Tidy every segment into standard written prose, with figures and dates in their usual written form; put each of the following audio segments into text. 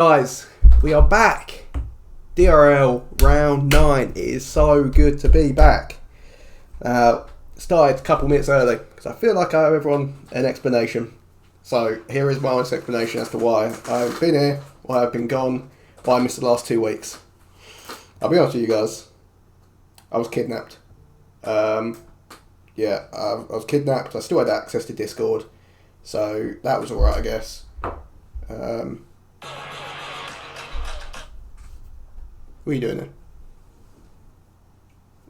Guys, we are back. DRL Round 9. It is so good to be back. Started a couple minutes early because I feel like I owe everyone an explanation. So here is my honest explanation as to why I've been here, why I've been gone, why I missed the last 2 weeks. I'll be honest with you guys. I was kidnapped. I was kidnapped. I still had access to Discord. So that was alright, I guess. What are you doing there?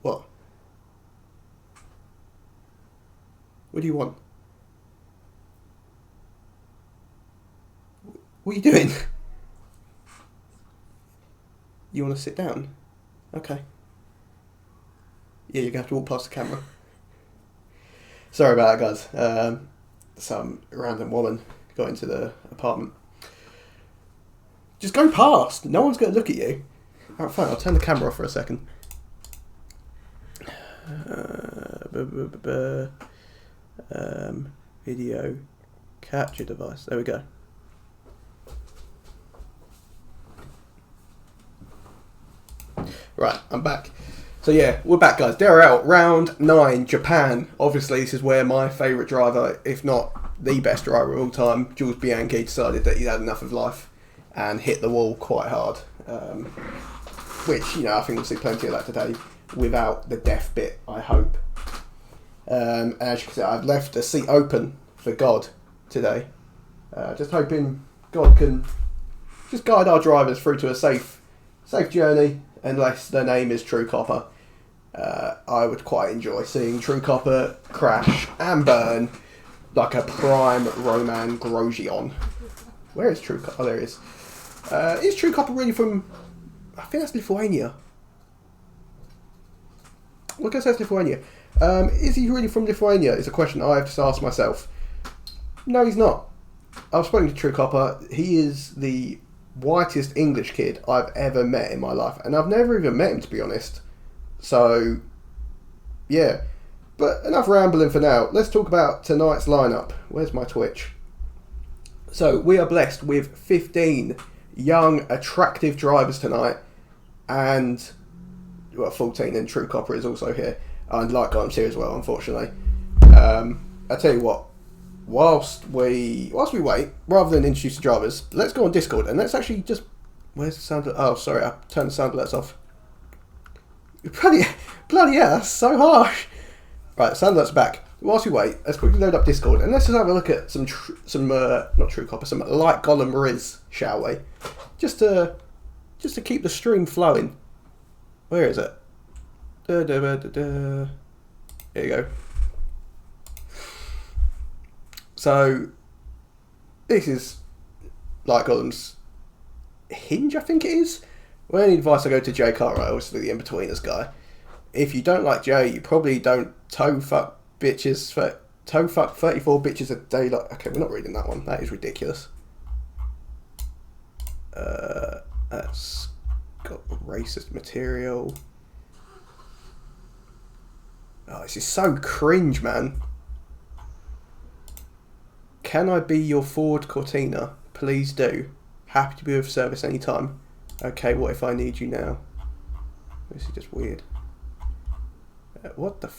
What? What do you want? What are you doing? You want to sit down? Okay. Yeah, you're going to have to walk past the camera. Sorry about that, guys. Some random woman got into the apartment. Just go past. No one's going to look at you. Alright, fine. I'll turn the camera off for a second. Video capture device. There we go. Right, I'm back. So yeah, we're back, guys. Drl Round 9, Japan. Obviously, this is where my favourite driver, if not the best driver of all time, Jules Bianchi, decided that he'd had enough of life and hit the wall quite hard. Which, you know, I think we'll see plenty of that today without the death bit, I hope. And as you can see, I've left a seat open for God today. Just hoping God can just guide our drivers through to a safe journey, unless their name is True Copper. I would quite enjoy seeing True Copper crash and burn like a prime Roman Grosjean. Where is True Copper? Oh, there he is. Is True Copper really from... I think that's Lithuania. Look, I says Lithuania. Is he really from Lithuania? Is a question I have just asked myself. No, he's not. I've spoken to True Copper. He is the whitest English kid I've ever met in my life, and I've never even met him, to be honest. So, yeah. But enough rambling for now. Let's talk about tonight's lineup. Where's my Twitch? So, we are blessed with 15 young, attractive drivers tonight, and 14, and True Copper is also here, and Light Gotham's here as well, unfortunately. I tell you what, whilst we wait, rather than introduce the drivers, let's go on Discord and let's actually just... Where's the sound? Oh, sorry, I turned the sound alerts off. Bloody hell, that's so harsh. Right, sound alerts back. Whilst we wait, let's quickly load up Discord and let's just have a look at some not True Copper, some Light Golem Riz, shall we? Just to keep the stream flowing. Where is it? Here you go. So, this is Light Golem's Hinge, I think it is. Well, any advice I go to Jay Cartwright, obviously the in-betweeners guy. If you don't like Jay, you probably don't toe fuck 34 bitches a day. Like, okay, we're not reading that one. That is ridiculous. That's got racist material. Oh, this is so cringe, man. Can I be your Ford Cortina? Please do. Happy to be of service anytime. Okay, what if I need you now? This is just weird. What the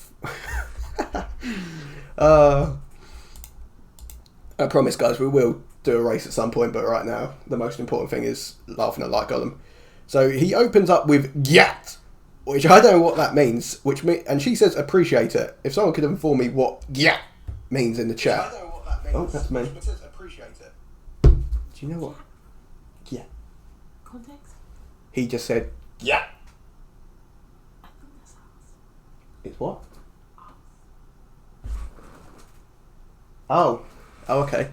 I promise, guys, we will do a race at some point, but right now, the most important thing is laughing at Light Golem. So he opens up with "Yat," which I don't know what that means, and she says appreciate it. If someone could inform me what "Yat" means in the chat. I don't know what that means. Oh, that's me. It says appreciate it. Do you know what? Yeah. Context? He just said, "Yeah." I think that's ours. It's what? Oh, okay.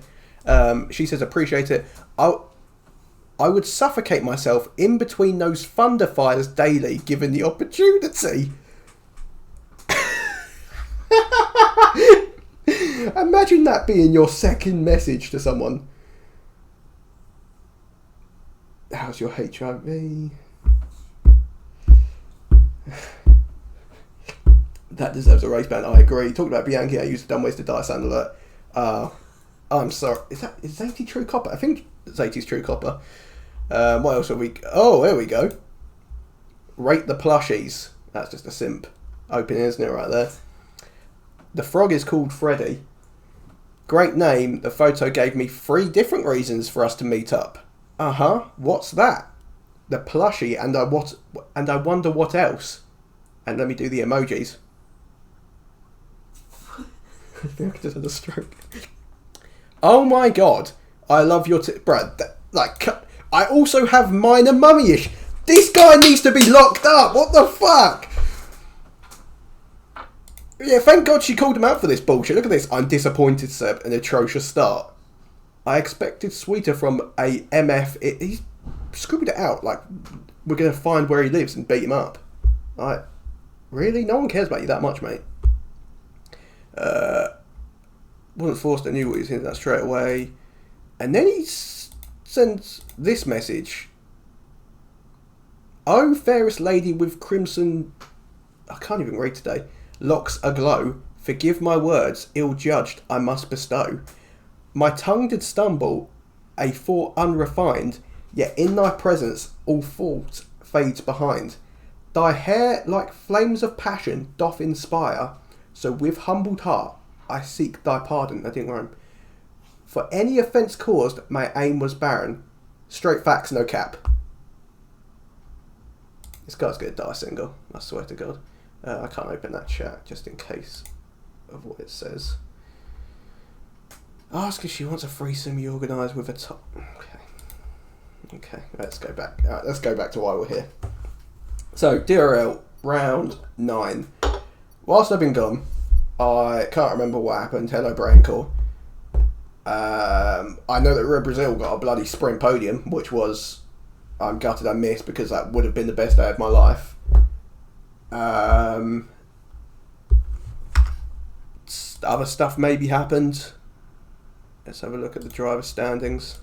She says appreciate it. I would suffocate myself in between those thunder fires daily, given the opportunity. Imagine that being your second message to someone. How's your HIV? That deserves a race ban. I agree. Talking about Bianchi, I used a dumb ways to die sound alert. I'm sorry. Is Zayty True Copper? I think Zayty's True Copper. What else have we... Oh, there we go. Rate the plushies. That's just a simp opening, isn't it, right there? The frog is called Freddy. Great name. The photo gave me 3 different reasons for us to meet up. Uh-huh. What's that? The plushie and I wonder what else. And let me do the emojis. I think I just had a stroke. Oh my god. I love your... Bruh, I also have minor mummy-ish. This guy needs to be locked up. What the fuck? Yeah, thank God she called him out for this bullshit. Look at this. I'm disappointed, Seb. An atrocious start. I expected sweeter from a MF. He's scribbled it out. Like, we're going to find where he lives and beat him up. Like, really? No one cares about you that much, mate. Wasn't forced. I knew what he was hinting at straight away. And then he sends this message. Oh, fairest lady with crimson... I can't even read today. Locks aglow. Forgive my words, ill-judged I must bestow. My tongue did stumble, a thought unrefined, yet in thy presence all fault fades behind. Thy hair like flames of passion doth inspire, so with humbled heart I seek thy pardon. I didn't rhyme. For any offence caused, my aim was barren. Straight facts, no cap. This guy's gonna die single, I swear to God. I can't open that chat just in case of what it says. Ask if she wants a threesome you organise with a top. Okay, let's go back. Alright, let's go back to why we're here. So, DRL round 9. Whilst I've been gone, I can't remember what happened. Hello, Braincore. I know that Red Brazil got a bloody sprint podium, which was... I'm gutted I missed because that would have been the best day of my life. Other stuff maybe happened. Let's have a look at the driver standings.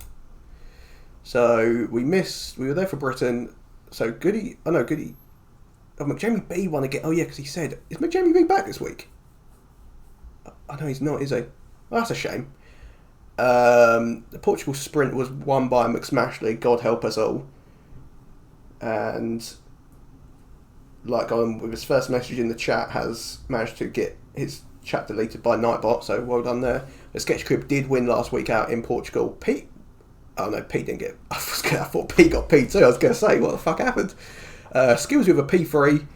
So we were there for Britain. So Goody, McJamie B won again. Oh yeah, because he said, is McJamie B back this week? I know he's not, is he? Well, that's a shame. The Portugal sprint was won by McSmashley, God help us all. And like on with his first message in the chat, has managed to get his chat deleted by Nightbot, so well done there. The Sketch Crib did win last week out in Portugal. Pete didn't get... I thought Pete got P2. I was going to say, what the fuck happened? Skills with a P3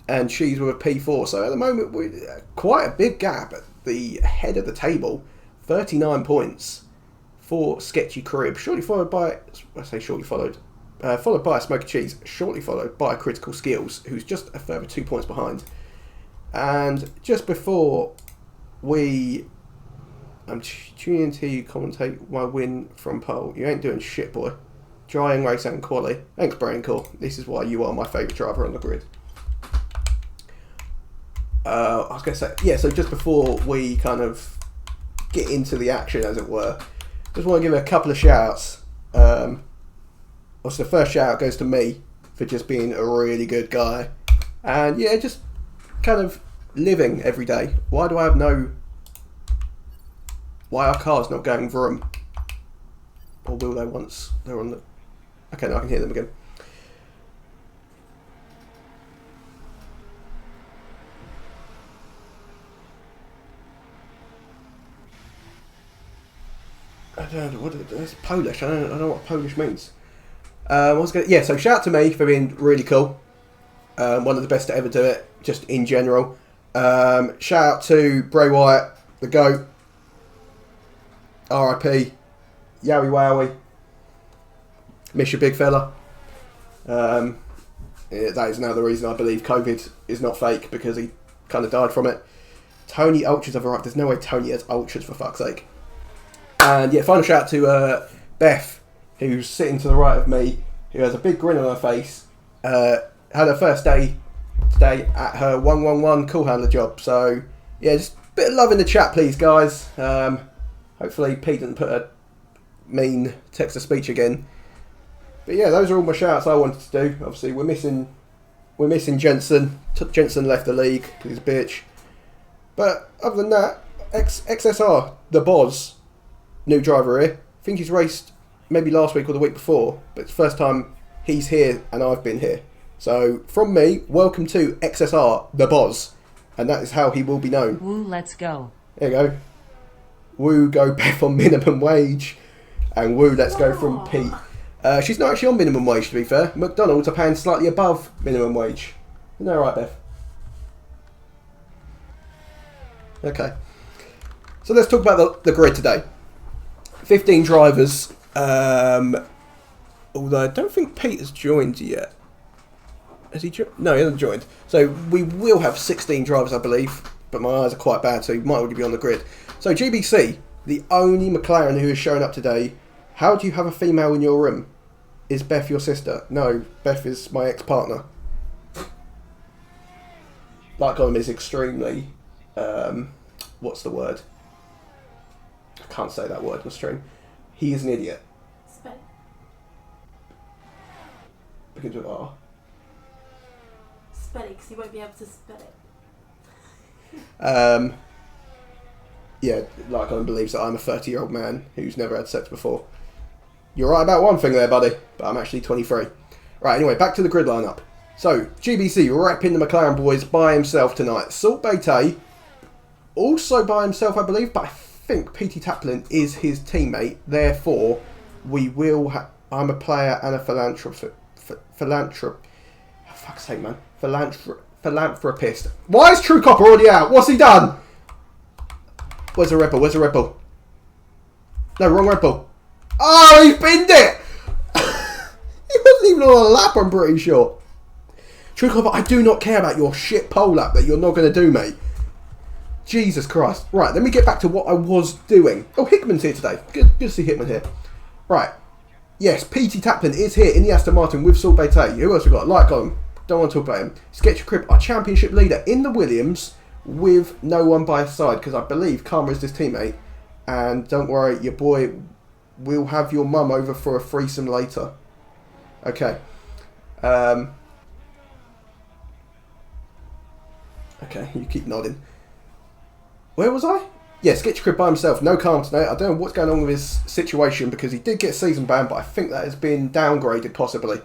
and She's with a P4. So at the moment, we're quite a big gap at the head of the table. 39 points for Sketchy Crib. Shortly followed by... I say shortly followed. Followed by Smoky Cheese. Shortly followed by Critical Skills, who's just a further 2 points behind. And just before I'm tuning in to you commentate my win from pole. You ain't doing shit, boy. Drying race and quali. Thanks, Braincore. This is why you are my favourite driver on the grid. I was going to say, yeah, so just before we kind of get into the action, as it were, just want to give a couple of shout-outs. Also, the first shout-out goes to me for just being a really good guy. And yeah, just kind of living every day. Why are cars not going vroom? Or will they once they're on the... Okay, now I can hear them again. I don't know what it's Polish. I don't know what Polish means. So shout out to me for being really cool. One of the best to ever do it, just in general. Shout out to Bray Wyatt, the GOAT. R.I.P. Yowie Wowie. Miss you, big fella. That is another reason I believe COVID is not fake, because he kind of died from it. Tony Ultras have arrived. There's no way Tony has Ultras, for fuck's sake. And yeah, final shout out to Beth, who's sitting to the right of me, who has a big grin on her face. Had her first day today at her 111 call handler job. So yeah, just a bit of love in the chat, please, guys. Hopefully Pete didn't put a mean text-to-speech again. But yeah, those are all my shout-outs I wanted to do. Obviously, we're missing Jensen. Jensen left the league because he's a bitch. But other than that, XSR, the Boz, new driver here. I think he's raced maybe last week or the week before, but it's the first time he's here and I've been here. So, from me, welcome to XSR, the Boz. And that is how he will be known. Woo, let's go. There you go. Woo, go Beth on minimum wage. And woo, let's go from Pete. She's not actually on minimum wage, to be fair. McDonald's are paying slightly above minimum wage. Isn't that right, Beth? Okay. So let's talk about the grid today. 15 drivers. Although I don't think Pete has joined yet. Has he joined? No, he hasn't joined. So we will have 16 drivers, I believe. But my eyes are quite bad, so he might already be on the grid. So GBC, the only McLaren who has shown up today. How do you have a female in your room? Is Beth your sister? No, Beth is my ex-partner. Like Gollum is extremely... what's the word? I can't say that word on stream. He is an idiot. Spell it. Begins with R. Spell it, because you won't be able to spell it. Yeah, like Gollum believes that I'm a 30-year-old man who's never had sex before. You're right about one thing there, buddy, but I'm actually 23. Right, anyway, back to the grid lineup. So, GBC repping the McLaren boys by himself tonight. Salt Baytay, also by himself, I believe, but I think P.T. Taplin is his teammate. Therefore, we will I'm a player and a philanthropist. Fuck's sake, man. Philanthropist. Why is True Copper already out? What's he done? Where's the Red Bull? Where's the Red Bull? No, wrong Red Bull. Oh, he's binned it! He wasn't even on a lap, I'm pretty sure. True Copper, I do not care about your shit pole lap that you're not going to do, mate. Jesus Christ. Right, let me get back to what I was doing. Oh, Hickman's here today. Good to see Hickman here. Right. Yes, P.T. Taplin is here in the Aston Martin with Salt Baytay. Who else we got? Like on. Don't want to talk about him. Sketch Crib, our championship leader in the Williams with no one by his side because I believe Karma is his teammate. And don't worry, your boy will have your mum over for a threesome later. Okay. Okay, you keep nodding. Where was I? Yeah, Sketch Crib by himself. No Calm tonight. I don't know what's going on with his situation because he did get season banned, but I think that has been downgraded possibly.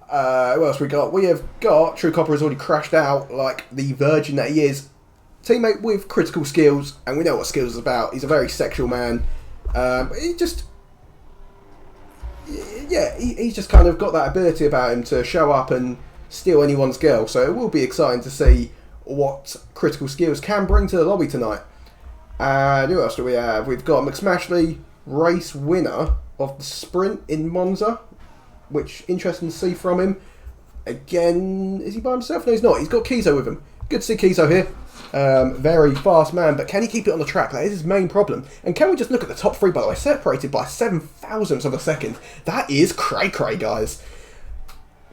What else we got? We have got True Copper has already crashed out like the virgin that he is. Teammate with critical skills, and we know what skills is about. He's a very sexual man. He just... Yeah, he's just kind of got that ability about him to show up and steal anyone's girl. So it will be exciting to see what critical skills can bring to the lobby tonight. And who else do we have? We've got McSmashley, race winner of the sprint in Monza, which interesting to see from him. Again, is he by himself? No, he's not. He's got Kizo with him. Good to see Kizo here. Very fast man, but can he keep it on the track? That is his main problem. And can we just look at the top three, by the way, separated by 7,000ths of a second. That is cray-cray, guys.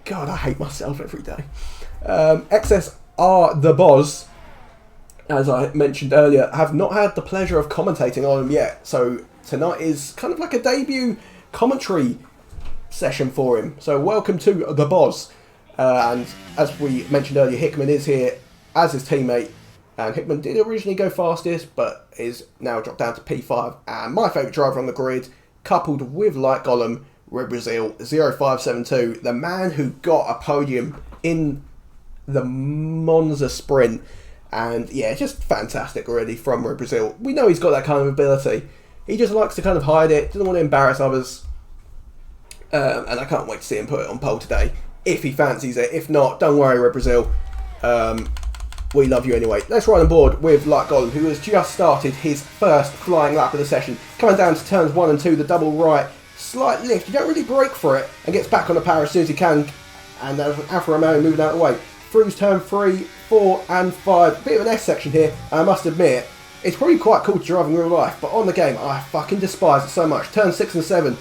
God, I hate myself every day. XSR the Boz, as I mentioned earlier, have not had the pleasure of commentating on him yet. So tonight is kind of like a debut commentary session for him. So welcome to the Boz. And as we mentioned earlier, Hickman is here as his teammate. And Hickman did originally go fastest, but is now dropped down to P5. And my favourite driver on the grid, coupled with Light Gollum, Red Brazil 0572, the man who got a podium in the Monza sprint. And yeah, just fantastic already from Red Brazil. We know he's got that kind of ability. He just likes to kind of hide it, doesn't want to embarrass others. And I can't wait to see him put it on pole today, if he fancies it. If not, don't worry, Red Brazil. We love you anyway. Let's ride on board with Light Gollum, who has just started his first flying lap of the session. Coming down to turns 1 and 2, the double right, slight lift. You don't really brake for it, and gets back on the power as soon as he can. And there's an Alfa Romeo moving out of the way. Through turn 3, 4 and 5. Bit of an S section here, and I must admit, it's probably quite cool to drive in real life, but on the game, I fucking despise it so much. Turn 6 and 7,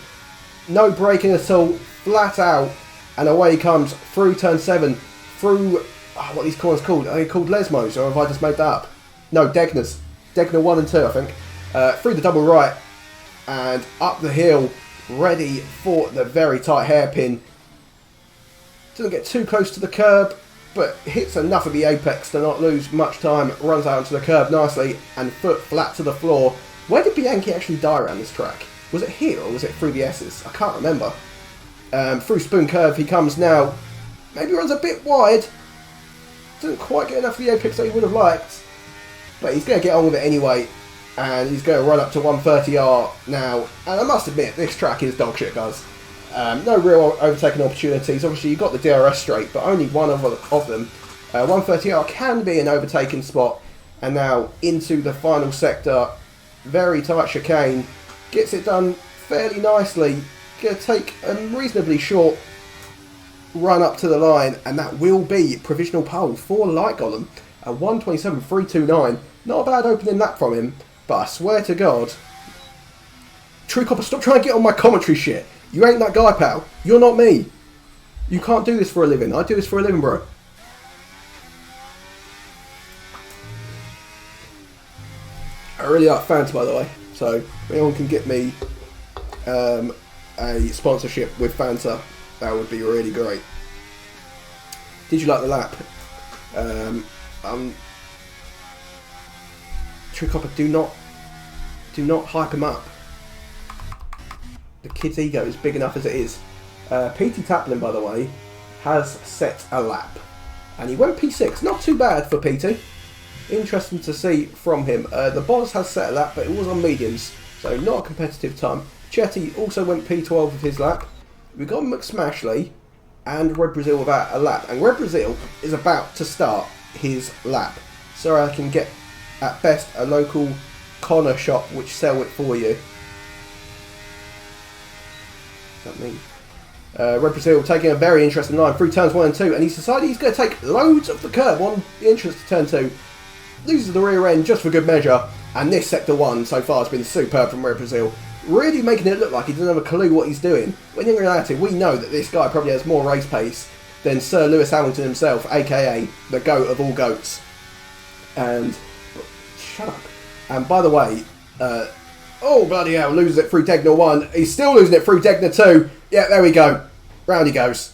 no braking at all, flat out, and away he comes through turn 7, through, what are these corners called? Are they called Lesmos, or have I just made that up? No, Degners. Degner 1 and 2, I think. Through the double right, and up the hill, ready for the very tight hairpin. Doesn't get too close to the curb, but hits enough of the apex to not lose much time, runs out onto the curb nicely, and foot flat to the floor. Where did Bianchi actually die around this track? Was it here or was it through the S's? I can't remember. Through spoon curve he comes now. Maybe runs a bit wide. Doesn't quite get enough of the apex that he would have liked. But he's going to get on with it anyway. And he's going to run up to 130R now. And I must admit, this track is dog shit, guys. No real overtaking opportunities. Obviously, you've got the DRS straight, but only one of them. 130R can be an overtaking spot. And now into the final sector. Very tight chicane. Gets it done fairly nicely. Going to take a reasonably short run up to the line. And that will be provisional pole for Light Golem. A 1:27.329. Not a bad opening lap from him. But I swear to God. True Copper, stop trying to get on my commentary shit. You ain't that guy, pal. You're not me. You can't do this for a living. I do this for a living, bro. I really like Fanta, by the way. So, if anyone can get me a sponsorship with Fanta, that would be really great. Did you like the lap? True Copper, do not hype him up. The kid's ego is big enough as it is. P.T. Taplin, by the way, has set a lap. And he went P6. Not too bad for P.T. Interesting to see from him. The Boz has set a lap, but it was on mediums. So not a competitive time. Chetty also went P12 with his lap. We got McSmashley and Red Brazil without a lap. And Red Brazil is about to start his lap. So I can get, at best, a local corner shop which sell it for you. That mean? Red Brazil taking a very interesting line through turns 1 and 2, and he's decided he's going to take loads of the curb on the entrance to turn 2. Loses the rear end just for good measure, and this sector 1 so far has been superb from Red Brazil. Really making it look like he doesn't have a clue what he's doing, when in reality we know that this guy probably has more race pace than Sir Lewis Hamilton himself, aka the GOAT of all GOATs. And shut up. And by the way, oh bloody hell, loses it through Degner 1. He's still losing it through Degner 2. Yeah, there we go. Round he goes.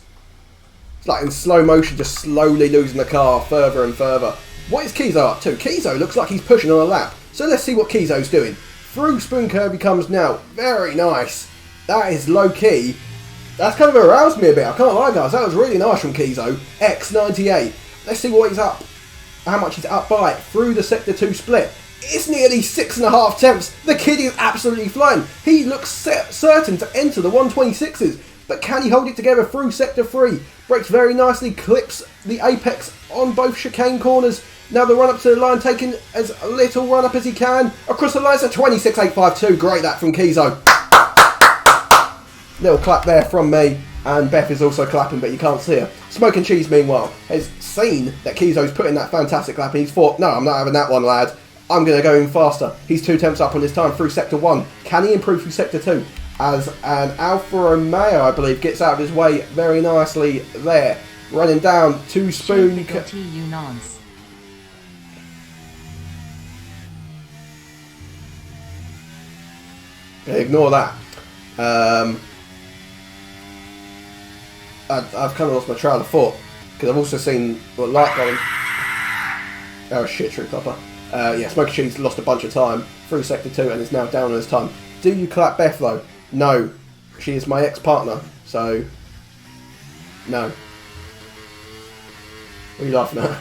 It's like in slow motion, just slowly losing the car further and further. What is Kizo up to? Kizo looks like he's pushing on a lap. So let's see what Kizo's doing. Through spoon curve he comes now. Very nice. That is low key. That's kind of aroused me a bit. I can't lie, guys. That was really nice from Kizo. X98. Let's see what he's up. How much he's up by through the sector 2 split. It's nearly 6.5 tenths. The kid is absolutely flying. He looks certain to enter the 126s. But can he hold it together through sector 3? Brakes very nicely, clips the apex on both chicane corners. Now the run up to the line, taking as little run up as he can. Across the line, so 26.852. Great that from Kizo. Little clap there from me. And Beth is also clapping, but you can't see her. Smoke and Cheese, meanwhile, has seen that Kizo's put in that fantastic lap. And he's thought, no, I'm not having that one, lad. I'm going to go in faster. He's 2 tenths up on his time through sector 1. Can he improve through sector 2? As an Alfa Romeo, I believe, gets out of his way very nicely there. Running down to spoon. Ignore that. I've kind of lost my trail of thought. Because I've also seen what Light Golem. Oh shit, True Copper. Yeah, Smoky Cheese lost a bunch of time through sector 2 and is now down on his time. Do you clap Beth though? No. She is my ex-partner, so no. What are you laughing at?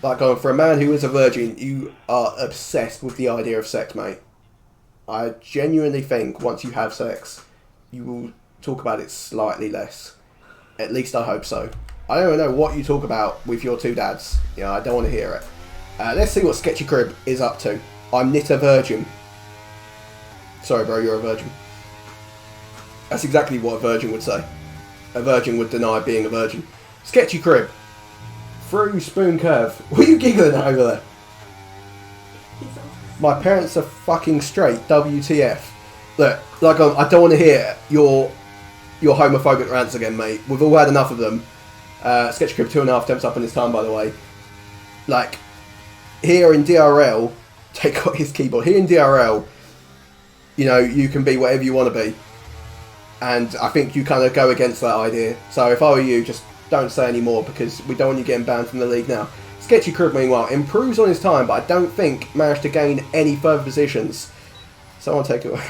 Like, going for a man who is a virgin, you are obsessed with the idea of sex, mate. I genuinely think once you have sex, you will talk about it slightly less. At least I hope so. I don't know what you talk about with your 2 dads. Yeah, I don't want to hear it. Let's see what Sketchy Crib is up to. I'm knit a virgin. Sorry, bro, you're a virgin. That's exactly what a virgin would say. A virgin would deny being a virgin. Sketchy Crib. Through spoon curve. What are you giggling at over there? My parents are fucking straight. WTF. Look, like, I don't want to hear your homophobic rants again, mate. We've all had enough of them. Sketchy Crib 2.5 tenths up on his time, by the way. Like, here in DRL, take out his keyboard. Here in DRL, you know, you can be whatever you want to be. And I think you kind of go against that idea. So if I were you, just don't say any more, because we don't want you getting banned from the league now. Sketchy Crib, meanwhile, improves on his time, but I don't think managed to gain any further positions. Someone take it away.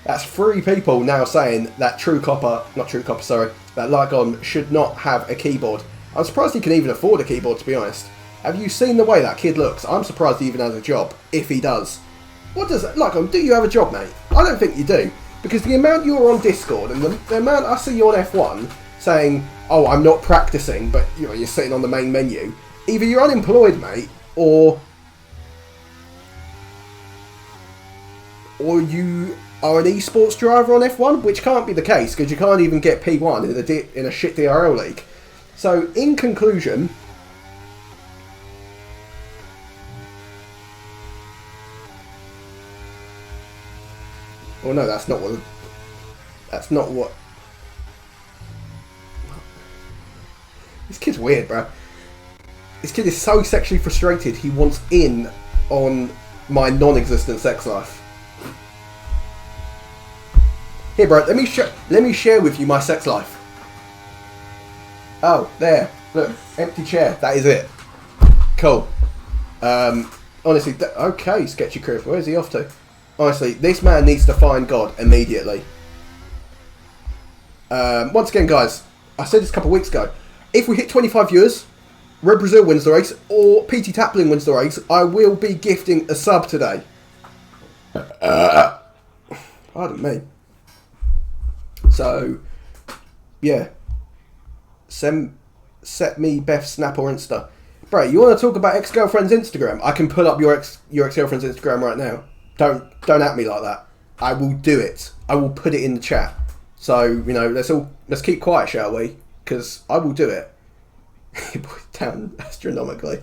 That's 3 people now saying that that Lycon should not have a keyboard. I'm surprised he can even afford a keyboard, to be honest. Have you seen the way that kid looks? I'm surprised he even has a job, if he does. What does that, Lycon, do you have a job, mate? I don't think you do. Because the amount you're on Discord and the amount I see you on F1 saying, oh, I'm not practicing, but you're sitting on the main menu. Either you're unemployed, mate, or you are an esports driver on F1, which can't be the case because you can't even get P1 in a shit DRL league. So, in conclusion, well, no, that's not what. This kid's weird, bro. This kid is so sexually frustrated. He wants in on my non-existent sex life. Here, bro, let me share with you my sex life. Oh, there. Look, empty chair. That is it. Cool. Honestly, okay, sketchy crib. Where's he off to? Honestly, this man needs to find God immediately. Once again, guys, I said this a couple of weeks ago. If we hit 25 viewers, Red Brazil wins the race, or PT Taplin wins the race, I will be gifting a sub today. Pardon me. So, yeah. Set me Beth Snap or Insta. Bro, you want to talk about ex-girlfriend's Instagram? I can pull up your ex-girlfriend's Instagram right now. Don't at me like that. I will do it. I will put it in the chat. So, let's keep quiet, shall we? Because I will do it. Down astronomically.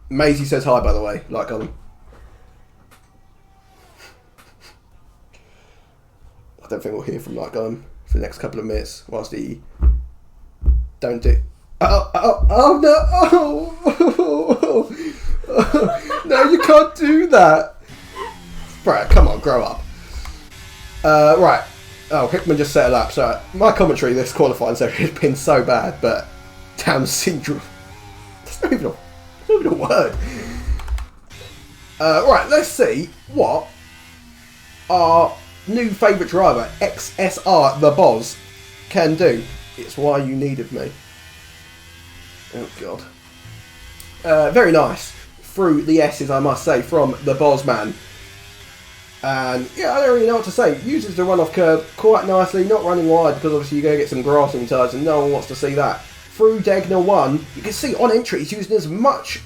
Maisie says hi, by the way. Like on. I don't think we'll hear from Like on for the next couple of minutes whilst he don't do. Oh no! No, you can't do that. Right, come on, grow up. Right. Oh, Hickman just set a lap. So my commentary this qualifying session has been so bad, but Down syndrome. That's not even a word. Right, let's see what our new favourite driver, XSR the Boz, can do. It's why you needed me. Oh god. Very nice. Through the S's, I must say, from the Boz man. And yeah, I don't really know what to say. Uses the runoff curve quite nicely, not running wide because obviously you're going to get some grass in tyres and no one wants to see that. Through Degner 1, you can see on entry he's using as much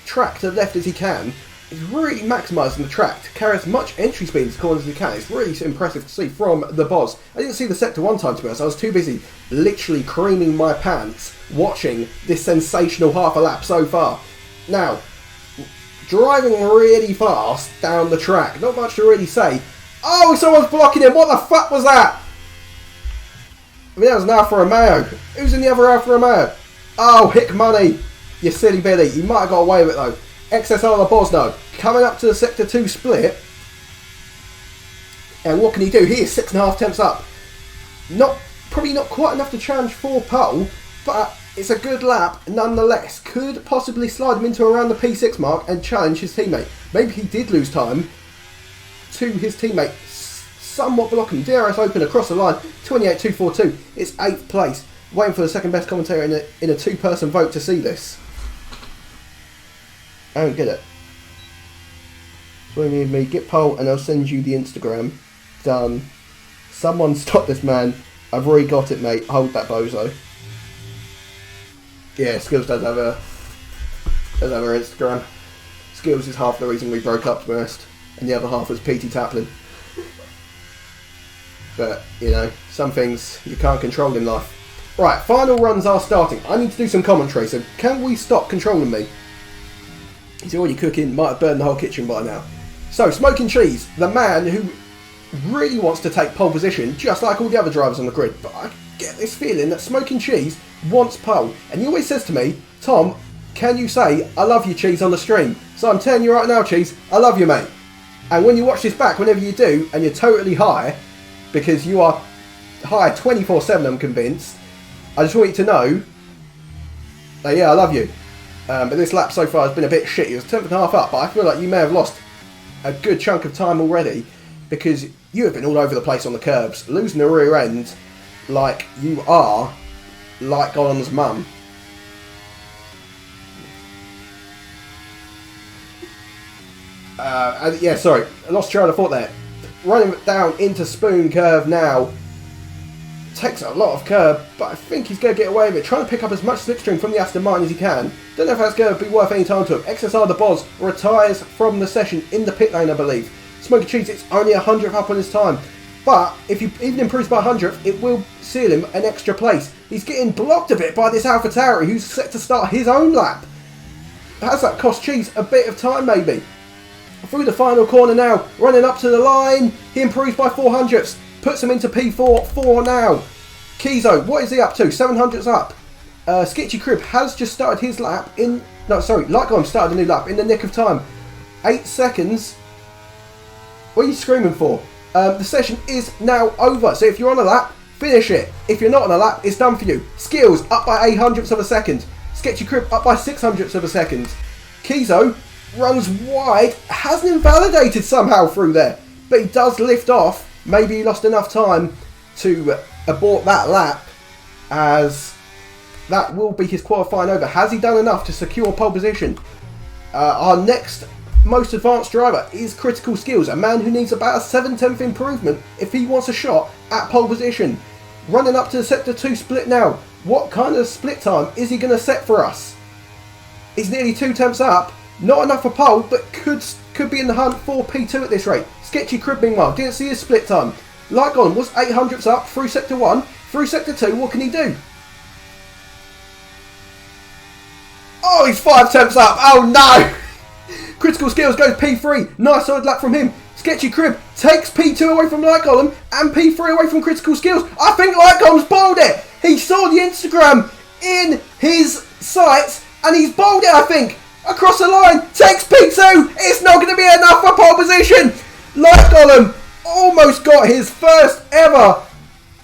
track to the left as he can. He's really maximising the track to carry as much entry speed into corners as he can. It's really impressive to see from the Boz. I didn't see the sector one time, to be honest. I was too busy literally creaming my pants watching this sensational half a lap so far. Now, driving really fast down the track. Not much to really say. Oh, someone's blocking him. What the fuck was that? I mean, that was an Alfa Romeo. Who's in the other Alfa Romeo? Oh, Hick Money. You silly Billy. You might have got away with it, though. XSR the Bosno. Coming up to the Sector 2 split. And what can he do? He is 6.5 tenths up. Probably not quite enough to challenge for pole, but it's a good lap nonetheless. Could possibly slide him into around the P6 mark and challenge his teammate. Maybe he did lose time to his teammate. Somewhat blocking. DRS open across the line. 28.242. It's 8th place. Waiting for the second best commentator in a 2-person vote to see this. I don't get it. So you need me. Get poll and I'll send you the Instagram. Done. Someone stop this man. I've already got it, mate. Hold that bozo. Yeah, Skills does have her Instagram. Skills is half the reason we broke up, to be honest. And the other half was PT Taplin. But, some things you can't control in life. Right, final runs are starting. I need to do some commentary, so can we stop controlling me? He's already cooking, might have burned the whole kitchen by now. So, Smoking Cheese, the man who really wants to take pole position, just like all the other drivers on the grid. But I get this feeling that Smoking Cheese wants pole. And he always says to me, Tom, can you say, I love you, Cheese, on the stream? So I'm telling you right now, Cheese, I love you, mate. And when you watch this back, whenever you do, and you're totally high, because you are high 24/7, I'm convinced, I just want you to know that, yeah, I love you. But this lap so far has been a bit shit. It was 10th and a half up, but I feel like you may have lost a good chunk of time already because you have been all over the place on the curbs, losing the rear end like you are, like Gollum's mum. Yeah, sorry, I lost trail of thought there. Running down into Spoon Curve now. Takes a lot of curb, but I think he's going to get away with it. Trying to pick up as much slipstream from the Aston Martin as he can. Don't know if that's going to be worth any time to him. XSR the Boz retires from the session in the pit lane, I believe. Smoky Cheese, it's only 100th up on his time. But if he even improves by 100th, it will seal him an extra place. He's getting blocked a bit by this AlphaTauri, who's set to start his own lap. Has that cost Cheese a bit of time, maybe? Through the final corner now, running up to the line. He improves by 400ths. Puts him into P4 now. Kizo, what is he up to? 700ths up. Skitchy Crib has just started his lap in... No, sorry, Lightgone started a new lap in the nick of time. 8 seconds. What are you screaming for? The session is now over. So if you're on a lap, finish it. If you're not on a lap, it's done for you. Skills up by 800ths of a second. Sketchy Crib up by 600ths of a second. Kizo runs wide. Hasn't invalidated somehow through there. But he does lift off. Maybe he lost enough time to abort that lap, as that will be his qualifying over. Has he done enough to secure pole position? Our next most advanced driver is Critical Skills, a man who needs about a 7/10 improvement if he wants a shot at pole position. Running up to the Sector 2 split now. What kind of split time is he going to set for us? He's nearly 2 tenths up. Not enough for pole, but could be in the hunt for P2 at this rate. Sketchy Crib, meanwhile, didn't see his split time. Lygon was 800ths up through Sector 1. Through Sector 2, what can he do? Oh, he's 5 tenths up. Oh, no! Critical Skills goes P3. Nice solid lap from him. Sketchy Crib takes P2 away from Lygon and P3 away from Critical Skills. I think Lygon's bowled it. He saw the Instagram in his sights and he's bowled it, I think. Across the line, takes P2. It's not going to be enough for pole position. Light Golem almost got his first ever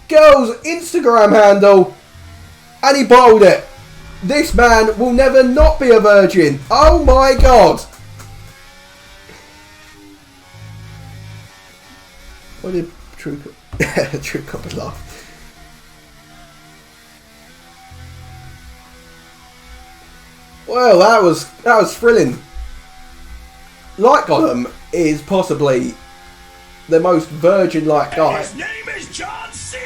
girl's Instagram handle and he bottled it. This man will never not be a virgin. Oh my god. What did True Copper laugh? Well, that was thrilling. Light Golem is possibly the most virgin-like guy. His name is John C.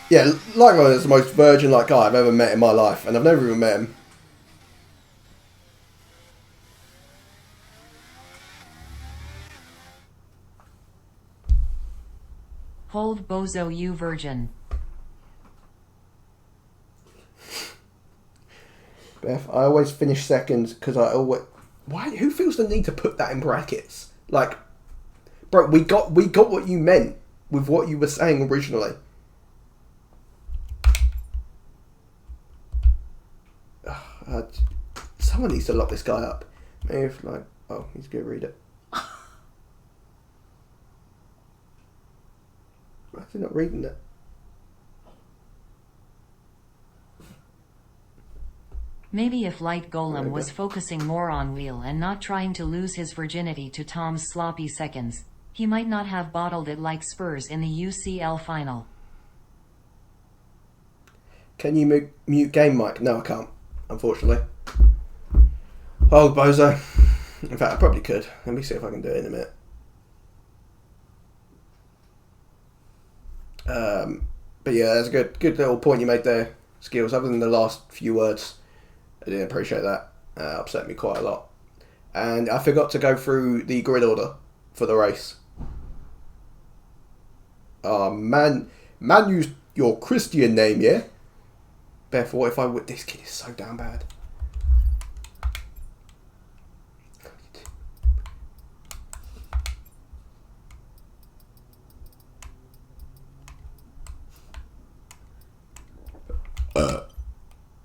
Yeah, Light Golem is the most virgin-like guy I've ever met in my life, and I've never even met him. Hold bozo, you virgin. Beth, I always finish second because I always... Why? Who feels the need to put that in brackets? Like, bro, we got what you meant with what you were saying originally. Someone needs to lock this guy up. Maybe if, like... Oh, he's going to read it. Why is he not reading it? Maybe if Light Golem was focusing more on wheel and not trying to lose his virginity to Tom's sloppy seconds, he might not have bottled it like Spurs in the UCL final. Can you mute game mic? No, I can't, unfortunately. Oh, bozo. In fact, I probably could. Let me see if I can do it in a minute. But yeah, that's a good little point you made there, Skills. Other than the last few words, I didn't appreciate that. Upset me quite a lot. And I forgot to go through the grid order for the race. Man used your Christian name, yeah? Beth, what if I would... This kid is so damn bad.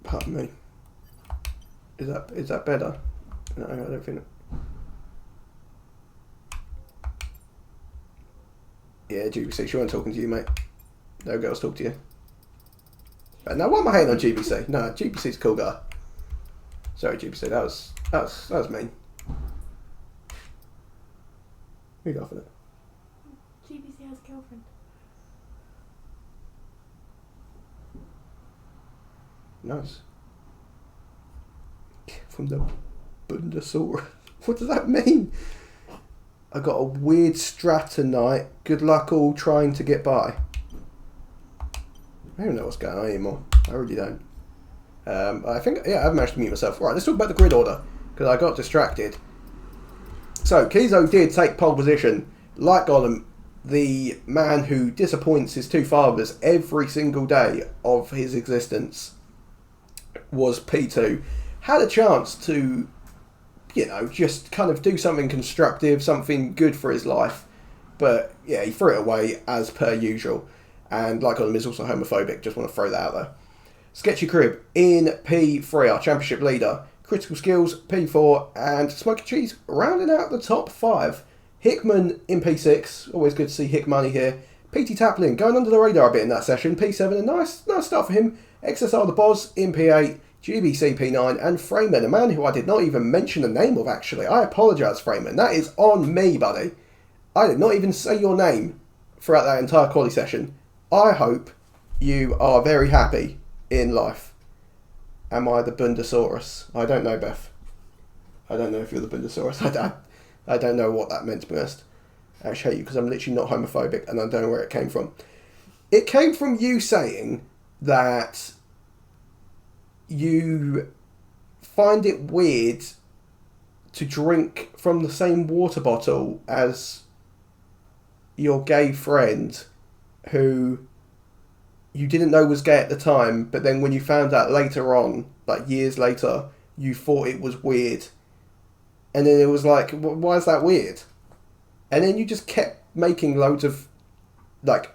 Pardon me. Is that better? No, I don't think. Yeah, GBC, she wasn't talking to you, mate. No girls talk to you. But now, why am I hating on GBC? No, GBC's a cool guy. Sorry, GBC, that was mean. Who you got for that? GBC has a girlfriend. Nice. From the Bundesliga. What does that mean? I got a weird strat tonight. Good luck all trying to get by. I don't know what's going on anymore. I really don't. I think, yeah, I've managed to mute myself. Right, let's talk about the grid order, because I got distracted. So, Kizo did take pole position. Like Gollum, the man who disappoints his two fathers every single day of his existence, was P2. Had a chance to, you know, just kind of do something constructive, something good for his life. But, yeah, he threw it away as per usual. And like Gollum is also homophobic, just want to throw that out there. Sketchy Crib in P3, our championship leader. Critical Skills, P4, and Smoky Cheese rounding out the top 5. Hickman in P6, always good to see Hick Money here. PT Taplin going under the radar a bit in that session, P7, a nice start for him. XSR the Boz in P8, GBC P9, and Freeman, a man who I did not even mention the name of actually. I apologise, Freeman, that is on me, buddy. I did not even say your name throughout that entire quali session. I hope you are very happy in life. Am I the Bundosaurus? I don't know, Beth. I don't know if you're the Bundosaurus. I don't know what that meant, to be honest. I actually hate you because I'm literally not homophobic and I don't know where it came from. It came from you saying that you find it weird to drink from the same water bottle as your gay friend who you didn't know was gay at the time, but then when you found out later on, like years later, you thought it was weird. And then it was like, why is that weird? And then you just kept making loads of, like,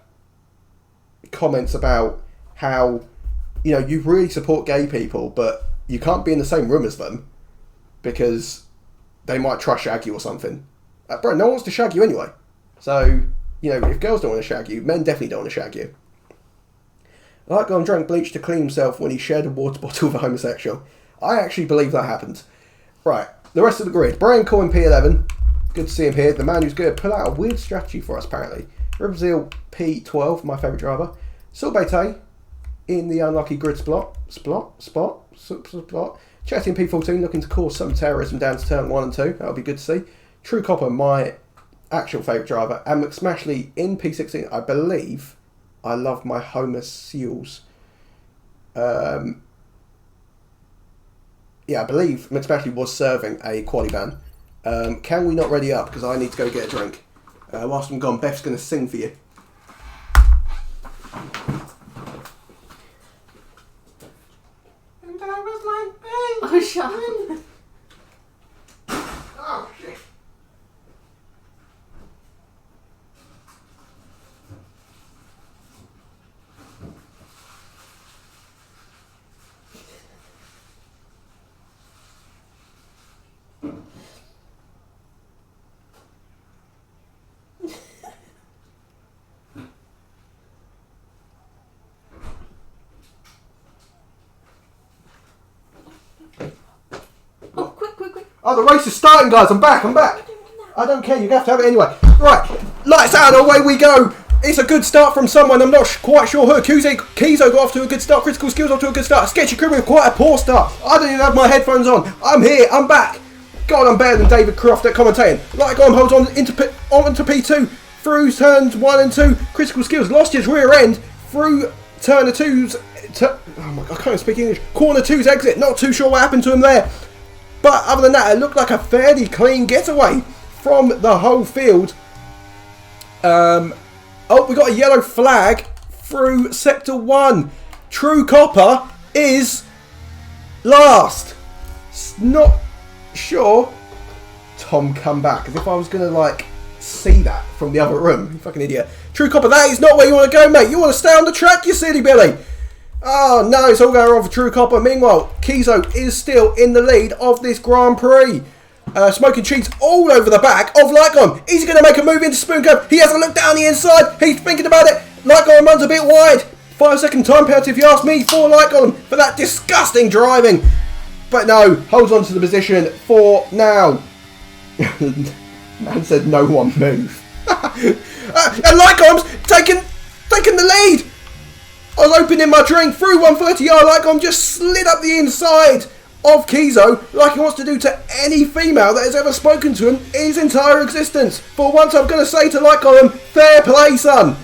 comments about how, you know, you really support gay people, but you can't be in the same room as them because they might try shag you or something. Bro, no one wants to shag you anyway. So, you know, if girls don't want to shag you, men definitely don't want to shag you. Like Gon drank bleach to clean himself when he shared a water bottle with a homosexual. I actually believe that happened. Right, the rest of the grid. Brian Coyne P11. Good to see him here. The man who's going to pull out a weird strategy for us, apparently. Ribzil P12, my favourite driver. Silbete in the unlucky grid spot. Chatting P14 looking to cause some terrorism down to turn 1 and 2. That'll be good to see. True Copper, my actual favourite driver. And McSmashley in P16, I believe. I love my Homer Seals. Yeah, I believe McSmashley was serving a quali ban. Can we not ready up? Because I need to go get a drink. Whilst I'm gone, Beth's going to sing for you. And I was like, baby. Oh, shut up. Oh, shit. Oh, the race is starting, guys. I'm back. I don't care. You have to have it anyway. Right. Lights out. Away we go. It's a good start from someone. I'm not quite sure who. Kizo got off to a good start. Critical Skills off to a good start. Sketchy Crew with quite a poor start. I don't even have my headphones on. I'm here. I'm back. God, I'm better than David Croft at commentating. Light-Gone holds on onto P2. Through turns 1 and 2. Critical Skills lost his rear end. Through turn 2's... oh my God, I can't even speak English. Corner 2's exit. Not too sure what happened to him there. But other than that, it looked like a fairly clean getaway from the whole field. Oh, we got a yellow flag through Sector 1. True Copper is last. Not sure. Tom, come back. As if I was going to, like, see that from the other room. You fucking idiot. True Copper, that is not where you want to go, mate. You want to stay on the track, you silly Billy. Oh no, it's all going wrong for True Copper. Meanwhile, Kizo is still in the lead of this Grand Prix. Smoking cheeks all over the back of Lycon. Is he going to make a move into Spoon Cove? He hasn't looked down the inside. He's thinking about it. Lycon runs a bit wide. 5-second time penalty if you ask me for Lycon for that disgusting driving. But no, holds on to the position for now. Man said no one move. And Lycon's taking the lead. I was opening my drink through 130 yard. Lycon just slid up the inside of Kizo like he wants to do to any female that has ever spoken to him in his entire existence. For once I'm going to say to Lycon, fair play son.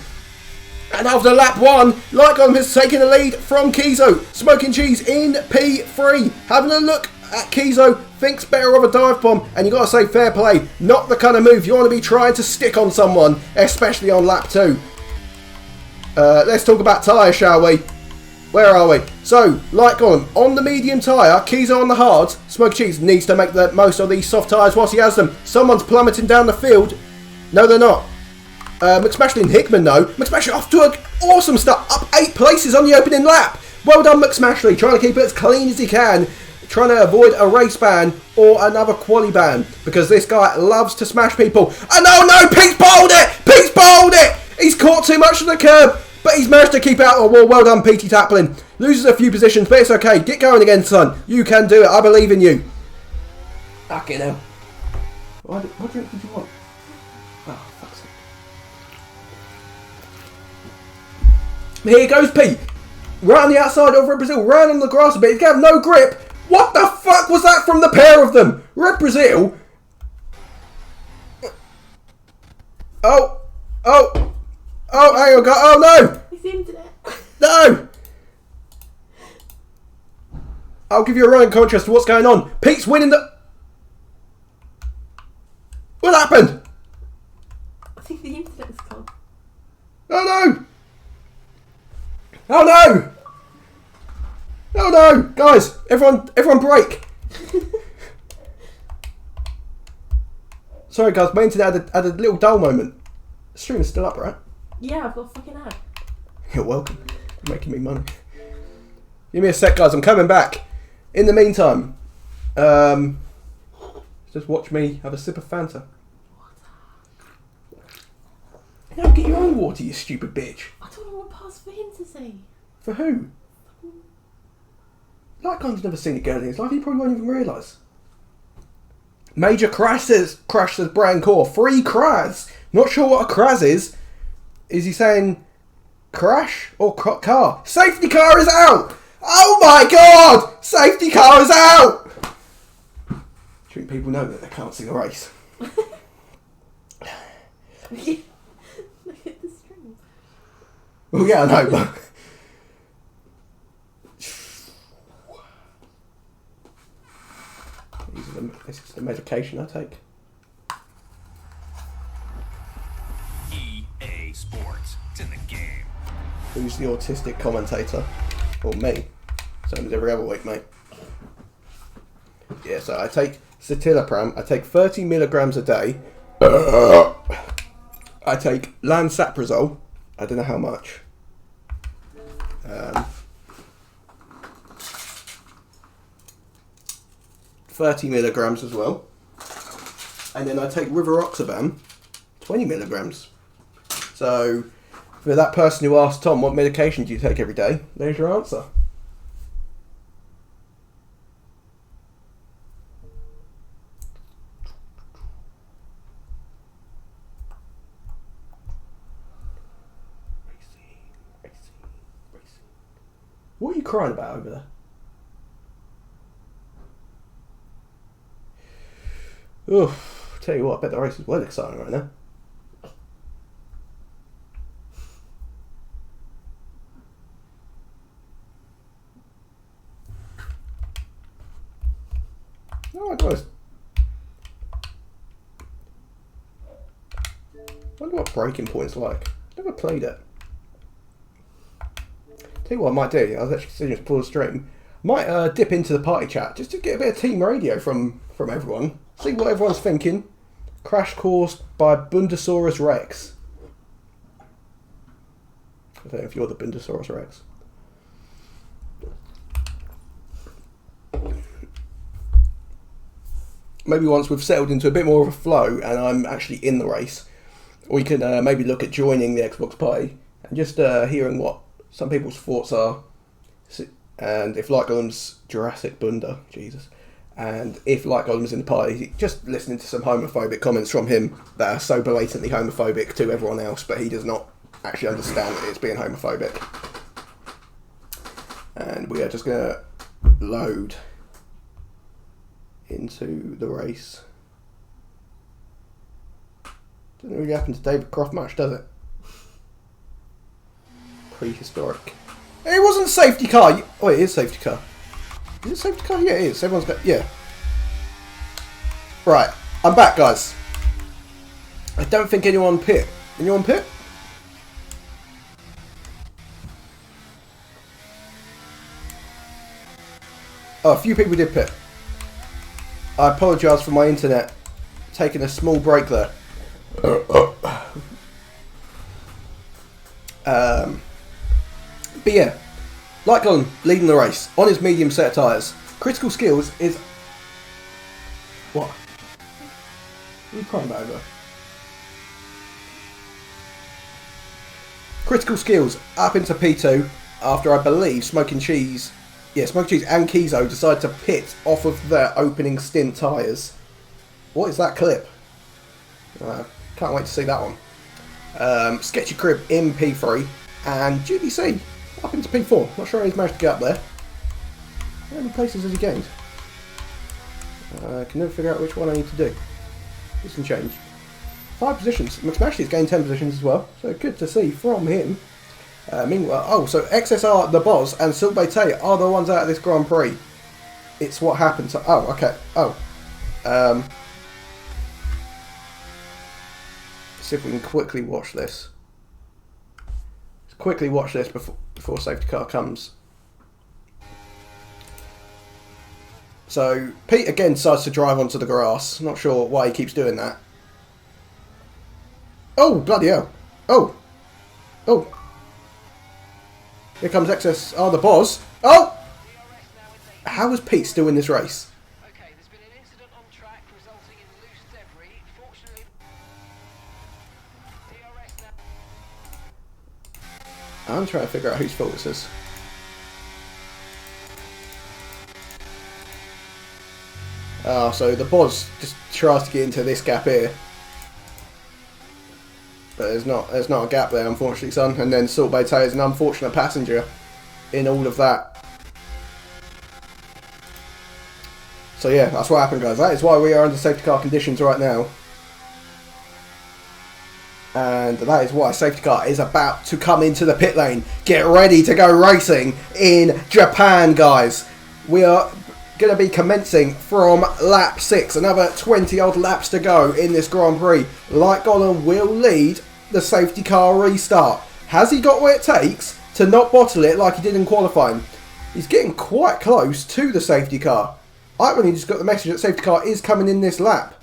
And after lap 1, Lycon has taken the lead from Kizo. Smoking cheese in P3. Having a look at Kizo, thinks better of a dive bomb, and you got to say fair play. Not the kind of move you want to be trying to stick on someone, especially on lap 2. Let's talk about tyres, shall we? Where are we? So, Lycon on the medium tyre, Kizo on the hard. Smoky Cheese needs to make the most of these soft tyres whilst he has them. Someone's plummeting down the field. No, they're not. McSmashley and Hickman though. McSmashley off to an awesome start, up 8 places on the opening lap. Well done McSmashley, trying to keep it as clean as he can, trying to avoid a race ban or another quali ban, because this guy loves to smash people. And no, Pete's bowled it! Pete's bowled it! He's caught too much of the curb, but he's managed to keep out of the wall. Well done Petey Taplin. Loses a few positions, but it's okay. Get going again, son. You can do it. I believe in you. Fucking hell. What drink did you want? Oh, fuck's sake. Here goes Pete. Right on the outside over at Brazil. Ran on the grass a bit. He's got no grip. What the fuck was that from the pair of them? Red Brazil. Oh, hang on. Oh, no. It's the internet. No. I'll give you a running contrast to what's going on. Pete's winning the... What happened? I think the internet's gone. Oh, no. Oh, no. Oh, no. Guys, everyone break. Sorry, guys. My internet had a little dull moment. The stream is still up, right? Yeah, I've got a fucking ad. You're welcome. You're making me money. Give me a sec, guys. I'm coming back. In the meantime, just watch me have a sip of Fanta. Now get your own water, you stupid bitch. I don't know what pass for him to say. For who? That guy's never seen a girl in his life. He probably won't even realise. Major crashes Brian Core. 3 crash. Not sure what a crash is. Is he saying crash or car? Safety car is out! Oh my god! Safety car is out! Should people know that they can't sing a race? Look at the string. Well, yeah, I know, but... This is the medication I take. EA Sports. It's in the game. Who's the autistic commentator? Or me. Same as every other week, mate. Yeah, so I take citalopram. I take 30 milligrams a day. I take lansoprazole. I don't know how much. 30 milligrams as well. And then I take rivaroxaban, 20 milligrams. So, for that person who asked Tom, what medication do you take every day? There's your answer. Racing. What are you crying about over there? Oof, tell you what, I bet the race is well exciting right now. Oh, guys. I wonder what Breaking Point's like. Never played it. Tell you what I might do, I was actually sitting before the stream. Might dip into the party chat just to get a bit of team radio from everyone. See what everyone's thinking. Crash course by Bundosaurus Rex. I don't know if you're the Bundosaurus Rex. Maybe once we've settled into a bit more of a flow and I'm actually in the race, we can maybe look at joining the Xbox party And just hearing what some people's thoughts are, and if Light Golem's Jurassic Bunda, Jesus, and if Light Golem's in the party, just listening to some homophobic comments from him that are so blatantly homophobic to everyone else, but he does not actually understand that it's being homophobic. And we are just going to load into the race. Doesn't really happen to David Croft much, does it? Prehistoric. It wasn't safety car. Oh, it is safety car. Is it safety car? Yeah, it is. Everyone's got... Yeah. Right. I'm back, guys. I don't think anyone pit. Anyone pit? Oh, a few people did pit. I apologise for my internet taking a small break there. But yeah, Light Golem leading the race on his medium set of tyres. Critical skills is... What? What are you crying about over? Critical skills up into P2 after, I believe, Smoking Cheese... Yeah, Smoking Cheese and Kizo decide to pit off of their opening stint tyres. What is that clip? Can't wait to see that one. Sketchy Crib in P3 and GBC up into P4. Not sure how he's managed to get up there. How many places has he gained? I can never figure out which one I need to do. This can change. 5 positions. McSmashley's gained 10 positions as well, so good to see from him. Meanwhile, so XSR, the Boz, and Silk Bayte are the ones out of this Grand Prix. It's what happened to... Oh, okay. Oh. See if we can quickly watch this. Let's quickly watch this before safety car comes. So Pete again decides to drive onto the grass. Not sure why he keeps doing that. Oh, bloody hell. Oh. Oh. Here comes XSR, the Boz. Oh! How is Pete still in this race? Okay, there's been an incident on track resulting in loose debris. Fortunately, DRS now. I'm trying to figure out whose fault this is. So the Boz just tries to get into this gap here. But there's not a gap there, unfortunately, son. And then Salt Bayte is an unfortunate passenger in all of that. So yeah, that's what happened, guys. That is why we are under safety car conditions right now. And that is why safety car is about to come into the pit lane. Get ready to go racing in Japan, guys. We are going to be commencing from lap 6. Another 20 odd laps to go in this Grand Prix. Light Golem will lead the safety car restart. Has he got what it takes to not bottle it like he did in qualifying? He's getting quite close to the safety car. I've only just got the message that safety car is coming in this lap.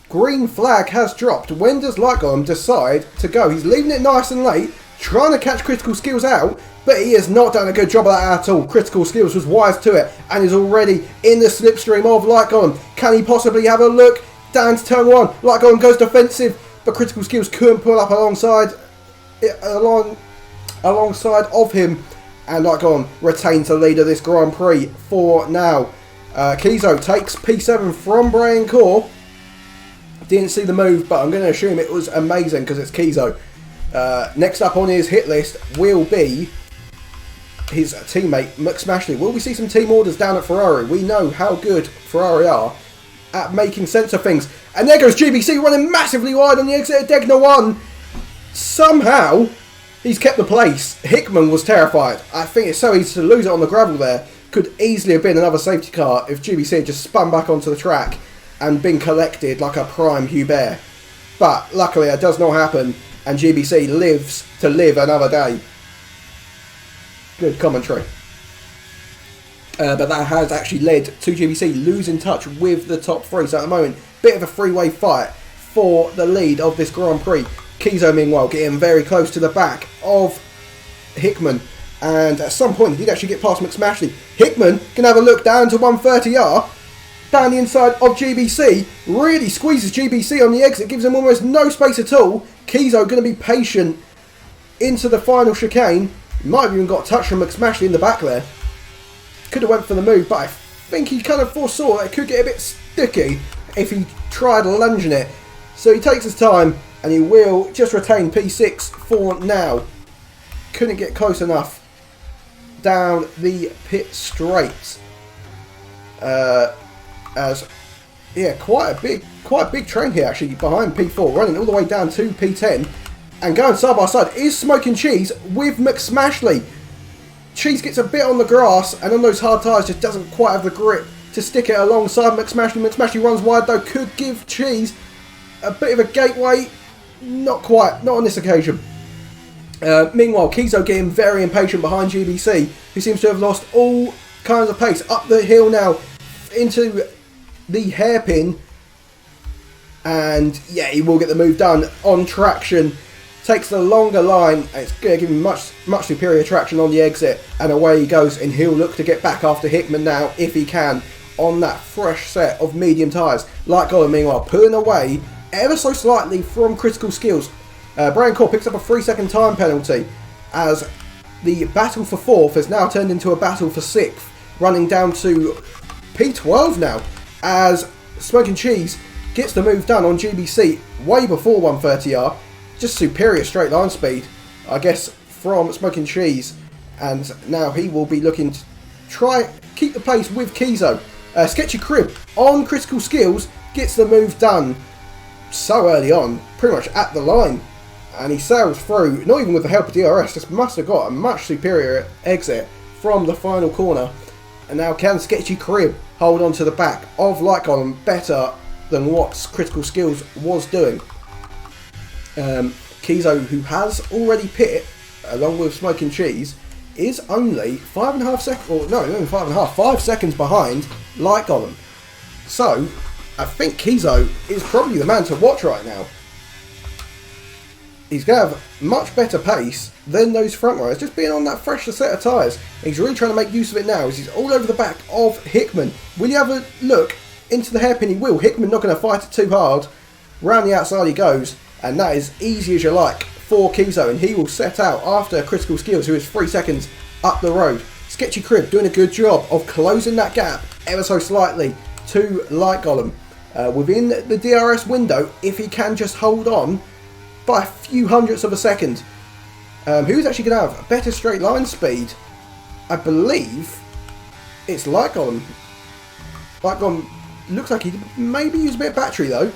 Green flag has dropped. When does Light Golem decide to go? He's leaving it nice and late, trying to catch Critical Skills out, but he has not done a good job of that at all. Critical Skills was wise to it and is already in the slipstream of Light Golem. Can he possibly have a look? Down to turn 1. Light Golem goes defensive, but Critical Skills couldn't pull up alongside of him, and Light Golem retains the lead of this Grand Prix for now. Kizo takes P7 from Brian Core. Didn't see the move, but I'm going to assume it was amazing because it's Kizo. Next up on his hit list will be his teammate McSmashley. Will we see some team orders down at Ferrari? We know how good Ferrari are at making sense of things. And there goes GBC running massively wide on the exit of Degna 1. Somehow, he's kept the place. Hickman was terrified. I think it's so easy to lose it on the gravel there. Could easily have been another safety car if GBC had just spun back onto the track and been collected like a prime Hubert. But luckily that does not happen, and GBC lives to live another day. Good commentary. But that has actually led to GBC losing touch with the top 3. So at the moment, bit of a three-way fight for the lead of this Grand Prix. Kizo, meanwhile, getting very close to the back of Hickman. And at some point, he did actually get past McSmashley. Hickman can have a look down to 130R. Down the inside of GBC. Really squeezes GBC on the exit. Gives him almost no space at all. Kizo going to be patient into the final chicane. Might have even got a touch from McSmashley in the back there. Could have went for the move, but I think he kind of foresaw that it could get a bit sticky if he tried lunging it. So he takes his time and he will just retain P6 for now. Couldn't get close enough down the pit straight. As yeah, quite a big train here actually behind P4, running all the way down to P10, and going side by side is Smoking Cheese with McSmashley. Cheese gets a bit on the grass, and on those hard tyres just doesn't quite have the grip to stick it alongside McSmashley. McSmashley runs wide though, could give Cheese a bit of a gateway. Not quite, not on this occasion. Meanwhile, Kizo getting very impatient behind GBC, who seems to have lost all kinds of pace. Up the hill now into the hairpin, and yeah, he will get the move done on traction. Takes the longer line, and it's going to give him much superior traction on the exit, and away he goes, and he'll look to get back after Hickman now, if he can, on that fresh set of medium tyres. Like Golem, meanwhile, pulling away ever so slightly from Critical Skills. Brian Core picks up a 3-second time penalty, as the battle for 4th has now turned into a battle for 6th, running down to P12 now, as Smoking Cheese gets the move done on GBC way before 130R. Just superior straight line speed, I guess, from Smoking Cheese, and now he will be looking to try keep the pace with Kizo. Sketchy Crib on Critical Skills gets the move done so early on, pretty much at the line, and he sails through, not even with the help of DRS, just must have got a much superior exit from the final corner. And now can Sketchy Crib hold on to the back of Light Golem better than what Critical Skills was doing. Kizo, who has already pit along with Smoking Cheese, is only 5.5 seconds, or no, only 5 seconds behind Light Golem. So I think Kizo is probably the man to watch right now. He's going to have much better pace than those front runners, just being on that fresher set of tyres. He's really trying to make use of it now, as he's all over the back of Hickman. Will you have a look into the hairpin? He will. Hickman not going to fight it too hard. Round the outside he goes, and that is easy as you like for Kizo, and he will set out after Critical Skills, who is 3 seconds up the road. Sketchy Crib doing a good job of closing that gap ever so slightly to Light Golem. Within the DRS window, if he can just hold on by a few hundredths of a second. Who's actually going to have a better straight line speed? I believe it's Light Golem. Light Golem looks like he maybe used a bit of battery though.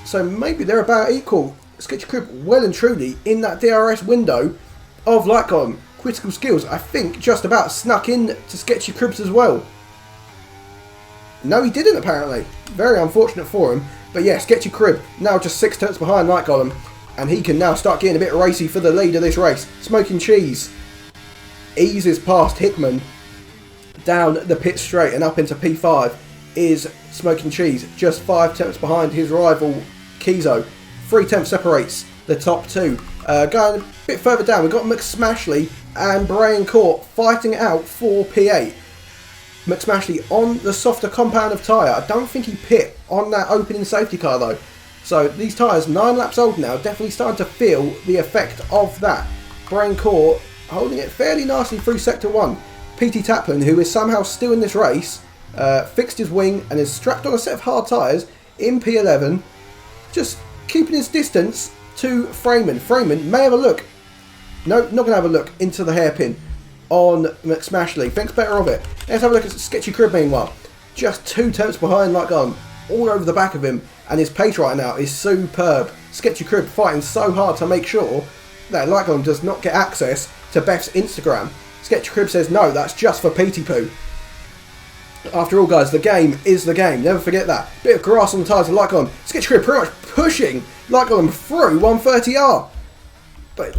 So maybe they're about equal. Sketchy Crib well and truly in that DRS window of Light Golem. Critical Skills, I think, just about snuck in to Sketchy Cribs as well. No, he didn't apparently. Very unfortunate for him. But yeah, Sketchy Crib now just 6 tenths behind Light Golem, and he can now start getting a bit racy for the lead of this race. Smoking Cheese eases past Hickman down the pit straight and up into P5 is Smoking Cheese, just 5 tenths behind his rival Kizo. 3 tenths separates the top two. Going a bit further down, we've got McSmashley and Brian Court fighting it out for P8. McSmashley on the softer compound of tyre. I don't think he pit on that opening safety car though. So these tyres, 9 laps old now, definitely starting to feel the effect of that. Brian Court holding it fairly nicely through Sector 1. PT Taplin, who is somehow still in this race, fixed his wing and is strapped on a set of hard tyres in P11, just keeping his distance to Freeman. Freeman may have a look. No, not going to have a look into the hairpin on McSmashley. Thinks better of it. Let's have a look at Sketchy Crib meanwhile. Just 2 tenths behind Light Golem, all over the back of him, and his pace right now is superb. Sketchy Crib fighting so hard to make sure that Light Golem does not get access to Beth's Instagram. Sketchy Crib says no, that's just for Petey Poo. After all guys, the game is the game, never forget that. Bit of grass on the tyres of Light Golem. Sketchy Crib pretty much pushing Light Golem through 130R. But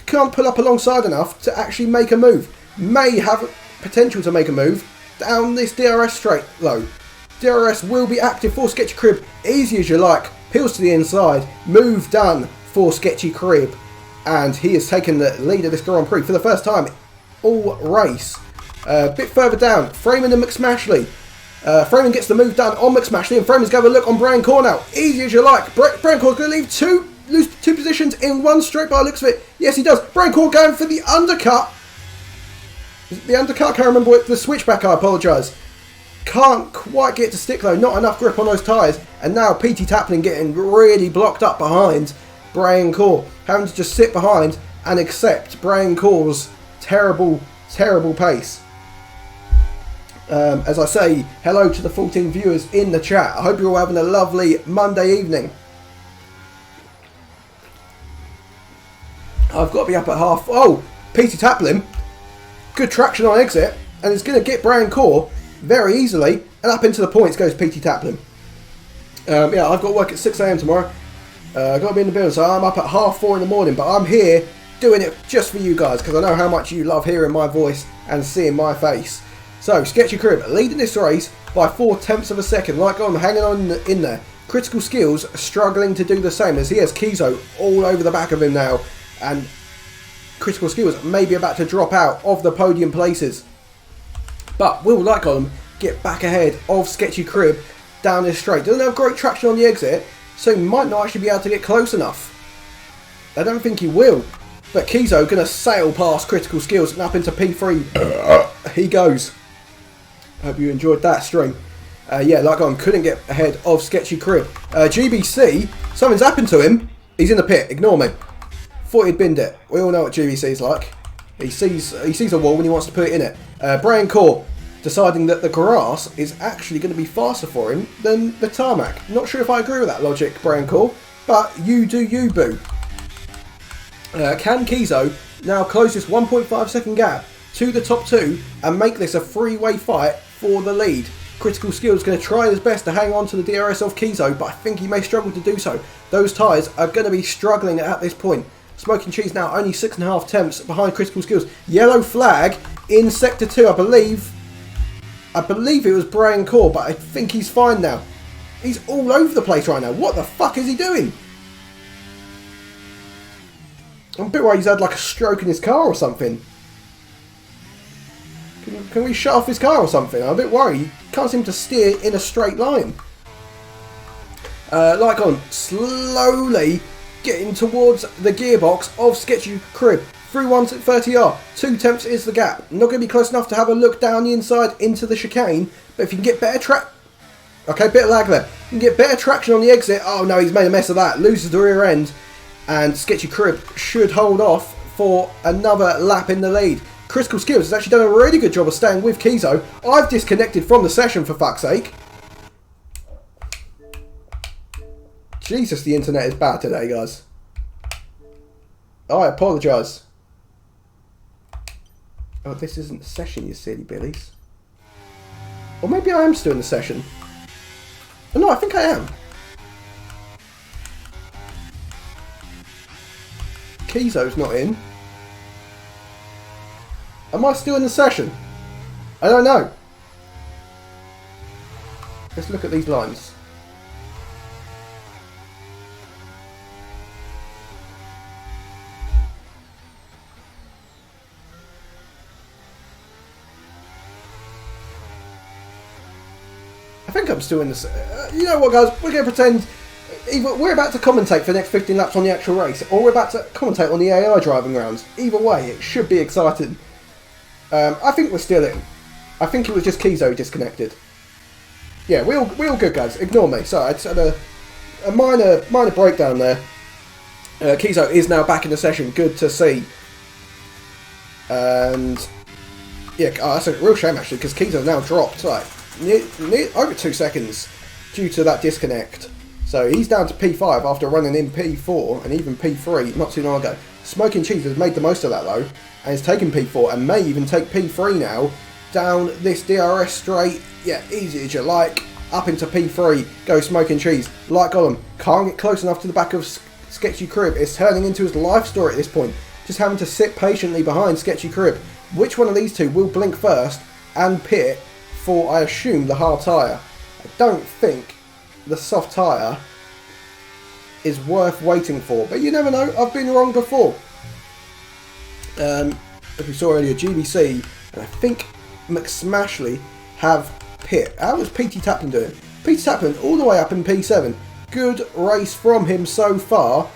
can't pull up alongside enough to actually make a move. May have potential to make a move down this DRS straight though. DRS will be active for Sketchy Crib, easy as you like, peels to the inside, move done for Sketchy Crib, and he has taken the lead of this Grand Prix for the first time all race. A bit further down, Freeman and McSmashley. Freeman gets the move done on McSmashley, and Freeman's going to look on Brian Core now, easy as you like. Brian Core's going to leave 2 lose 2 positions in one straight by the looks of it? Yes, he does. Brian Core going for the undercut. The undercut, I can't remember what the switchback, I apologise. Can't quite get to stick though, not enough grip on those tyres. And now PT Taplin getting really blocked up behind Brian Core. Having to just sit behind and accept Brian Core's terrible pace. As I say, hello to the 14 viewers in the chat. I hope you're all having a lovely Monday evening. I've got to be up at half. Oh, PT Taplin. Good traction on exit. And it's going to get Brian Core very easily. And up into the points goes PT Taplin. Yeah, I've got to work at 6 AM tomorrow. I've got to be in the building, so I'm up at 4:30 in the morning. But I'm here doing it just for you guys, because I know how much you love hearing my voice and seeing my face. So, Sketchy Crib leading this race by 0.4 of a second. Like I'm hanging on in there. Critical Skills struggling to do the same, as he has Kizo all over the back of him now. And Critical Skills may be about to drop out of the podium places. But will Like Golem get back ahead of Sketchy Crib down this straight? Doesn't have great traction on the exit, so he might not actually be able to get close enough. I don't think he will. But Kizo going to sail past Critical Skills and up into P3. He goes. Hope you enjoyed that string. Yeah, Like Golem couldn't get ahead of Sketchy Crib. GBC, something's happened to him. He's in the pit. Ignore me. Thought he'd binned it. We all know what GBC's like. He sees a wall when he wants to put it in it. Brian Core deciding that the grass is actually going to be faster for him than the tarmac. Not sure if I agree with that logic, Brian Core, but you do you, boo. Can Kizo now close this 1.5 second gap to the top 2 and make this a three-way fight for the lead? Critical Skills going to try his best to hang on to the DRS of Kizo, but I think he may struggle to do so. Those tyres are going to be struggling at this point. Smoking Cheese now only 6.5 tenths behind Critical Skills. Yellow flag in Sector 2, I believe it was Brian Core, but I think he's fine now. He's all over the place right now. What the fuck is he doing? I'm a bit worried he's had like a stroke in his car or something. Can we shut off his car or something? I'm a bit worried. He can't seem to steer in a straight line. Like on slowly getting towards the gearbox of Sketchy Crib. Through 130R. 2 tenths is the gap. Not going to be close enough to have a look down the inside into the chicane. But if you can get better track... Okay, bit of lag there. You can get better traction on the exit. Oh no, he's made a mess of that. Loses the rear end. And Sketchy Crib should hold off for another lap in the lead. Critical Skills has actually done a really good job of staying with Kizo. I've disconnected from the session, for fuck's sake. Jesus, the internet is bad today, guys. I apologise. Oh, this isn't the session, you silly billies. Or maybe I am still in the session. Oh, no, I think I am. Kizo's not in. Am I still in the session? I don't know. Let's look at these lines. I think I'm still in this. You know what, guys? We're going to pretend either we're about to commentate for the next 15 laps on the actual race, or we're about to commentate on the AI driving rounds. Either way, it should be exciting. I think we're still in. I think it was just Kizo disconnected. Yeah, we all good, guys. Ignore me. Sorry, I just had a minor breakdown there. Kizo is now back in the session. Good to see. And yeah, that's a real shame actually, because Kizo's now dropped like over 2 seconds due to that disconnect. So he's down to P5 after running in P4 and even P3 not too long ago. Smoking Cheese has made the most of that though, and has taken P4 and may even take P3 now down this DRS straight. Yeah, easy as you like. Up into P3, go Smoking Cheese. Like Golem, can't get close enough to the back of Sketchy Crib. It's turning into his life story at this point. Just having to sit patiently behind Sketchy Crib. Which one of these two will blink first and pit for, I assume, the hard tyre? I don't think the soft tyre is worth waiting for, but you never know. I've been wrong before. As we saw earlier, GBC and I think McSmashley have pit. How was PT Taplin doing? PT Taplin all the way up in P7. Good race from him so far.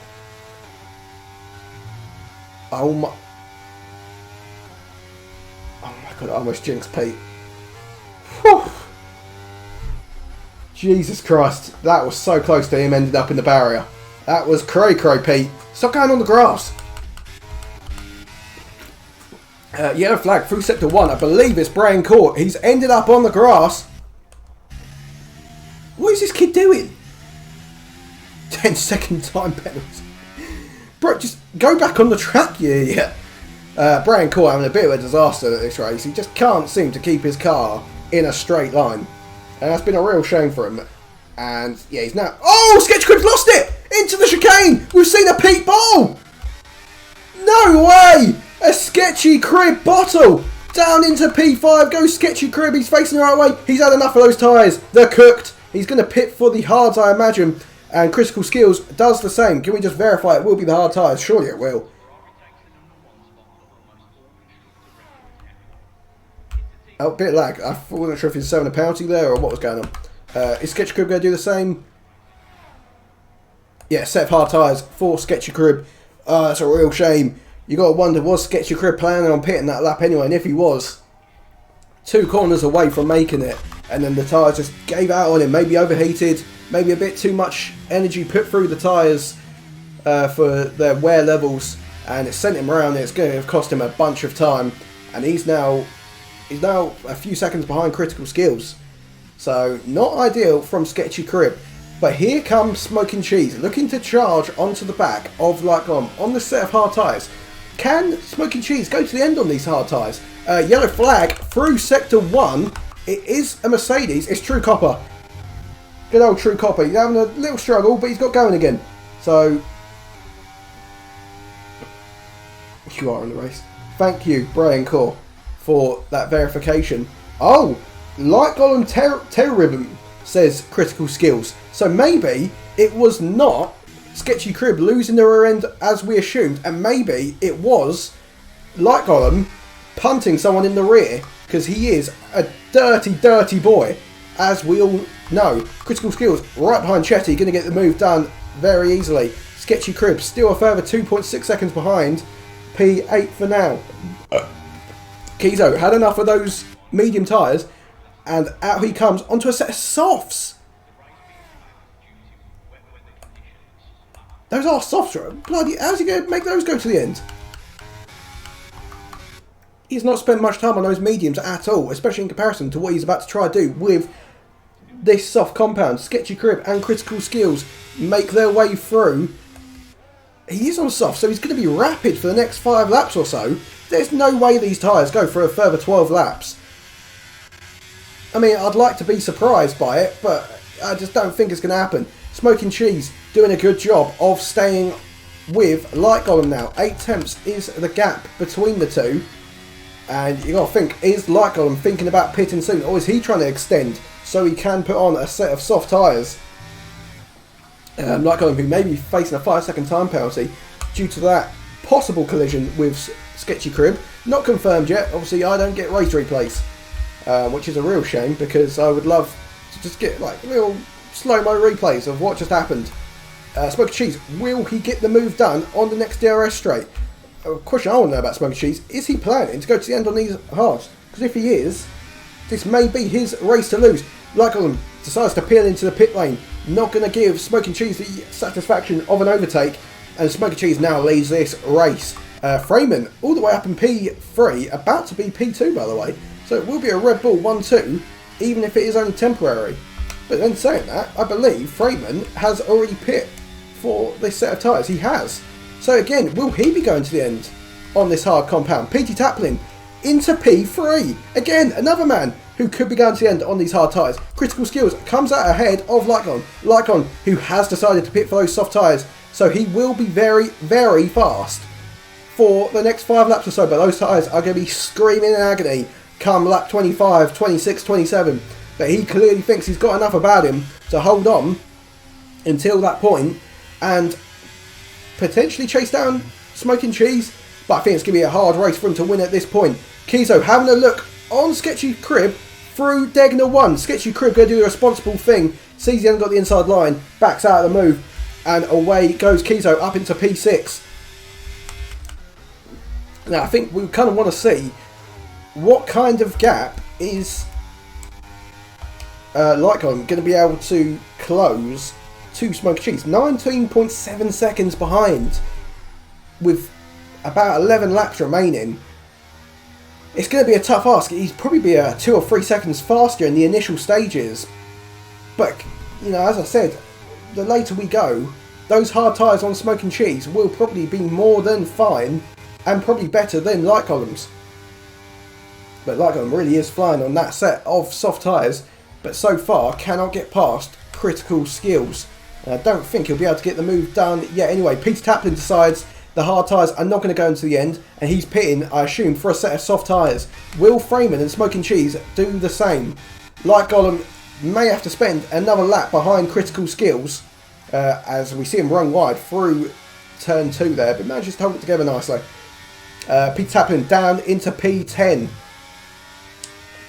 Oh my god, I almost jinxed Pete. Whew. Jesus Christ, that was so close to him ending up in the barrier. That was cray, Pete. Stop going on the grass. Yellow flag through sector 1. I believe it's Brian Court. He's ended up on the grass. What is this kid doing? 10-second time penalty. Bro, just go back on the track, you idiot. Brian Court having a bit of a disaster at this race. He just can't seem to keep his car in a straight line. And that's been a real shame for him. And yeah, he's now... Oh, Sketchy Crib's lost it! Into the chicane! We've seen a Pete ball! No way! A Sketchy Crib bottle! Down into P5 goes Sketchy Crib. He's facing the right way. He's had enough of those tyres. They're cooked. He's going to pit for the hards, I imagine. And Critical Skills does the same. Can we just verify it will be the hard tyres? Surely it will. Oh, bit of lag. I wasn't sure if he's serving a penalty there or what was going on. Is Sketchy Crib going to do the same? Yeah, set of hard tyres for Sketchy Crib. That's a real shame. You got to wonder, was Sketchy Crib planning on pitting that lap anyway? And if he was, 2 corners away from making it, and then the tyres just gave out on him. Maybe overheated, maybe a bit too much energy put through the tyres for their wear levels, and it sent him around. It's going to have cost him a bunch of time, and he's now a few seconds behind Critical Skills. So not ideal from Sketchy Crib. But here comes Smoking Cheese, looking to charge onto the back of Lycom on the set of hard tyres. Can Smoking Cheese go to the end on these hard tyres? Yellow flag through sector 1. It is a Mercedes. It's True Copper. Good old True Copper. He's having a little struggle, but he's got going again. So, you are in the race. Thank you, Brian Core, for that verification. Oh, Light Golem Terrorism, says Critical Skills. So maybe it was not Sketchy Crib losing the rear end as we assumed, and maybe it was Light Golem punting someone in the rear, because he is a dirty, dirty boy, as we all know. Critical Skills right behind Chetty, going to get the move done very easily. Sketchy Crib still a further 2.6 seconds behind P8 for now. Kizo had enough of those medium tyres, and out he comes onto a set of softs. Those are softs. Bloody, how's he going to make those go to the end? He's not spent much time on those mediums at all, especially in comparison to what he's about to try to do with this soft compound. Sketchy Crib and Critical Skills make their way through. He is on soft, so he's going to be rapid for the next 5 laps or so. There's no way these tyres go for a further 12 laps. I mean, I'd like to be surprised by it, but I just don't think it's going to happen. Smoking Cheese doing a good job of staying with Light Golem now. 8 tenths is the gap between the two. And you got to think, is Light Golem thinking about pitting soon? Or is he trying to extend so he can put on a set of soft tyres? Light Golem, who may be facing a 5-second time penalty due to that possible collision with Sketchy Crib. Not confirmed yet. Obviously, I don't get race replays, which is a real shame, because I would love to just get like little slow-mo replays of what just happened. Smoky Cheese, will he get the move done on the next DRS straight? A question I want to know about Smoky Cheese, is he planning to go to the end on these hards? Because if he is, this may be his race to lose. Light Golem decides to peel into the pit lane, not going to give Smoky Cheese the satisfaction of an overtake, and Smoky Cheese now leads this race. Freeman all the way up in P3, about to be P2 by the way, so it will be a Red Bull 1-2, even if it is only temporary. But then saying that, I believe Freeman has already pit for this set of tyres. He has. So again, will he be going to the end on this hard compound? Petey Taplin into P3. Again, another man who could be going to the end on these hard tyres. Critical Skills comes out ahead of Lycon. Lycon, who has decided to pit for those soft tyres. So he will be very, very fast for the next 5 laps or so. But those tyres are going to be screaming in agony come lap 25, 26, 27. But he clearly thinks he's got enough about him to hold on until that point and potentially chase down Smoking Cheese. But I think it's going to be a hard race for him to win at this point. Kizo having a look on Sketchy Crib through Degner 1. Sketchy Crib going to do the responsible thing. Sees he hasn't got the inside line. Backs out of the move. And away goes Kizo up into P6. Now, I think we kind of want to see what kind of gap is Lycon going to be able to close to Smoky Cheese. 19.7 seconds behind with about 11 laps remaining. It's going to be a tough ask. He's probably be 2 or 3 seconds faster in the initial stages. But, you know, as I said, the later we go, those hard tyres on Smoking Cheese will probably be more than fine and probably better than Light Columns. But Light Column really is flying on that set of soft tyres, but so far cannot get past Critical Skills. And I don't think he'll be able to get the move done yet anyway. Peter Taplin decides the hard tyres are not going to go into the end, and he's pitting, I assume, for a set of soft tyres. Will Freeman and Smoking Cheese do the same? Light Golem may have to spend another lap behind Critical Skills as we see him run wide through turn 2 there, but manages to hold it together nicely. Peter Taplin down into P10,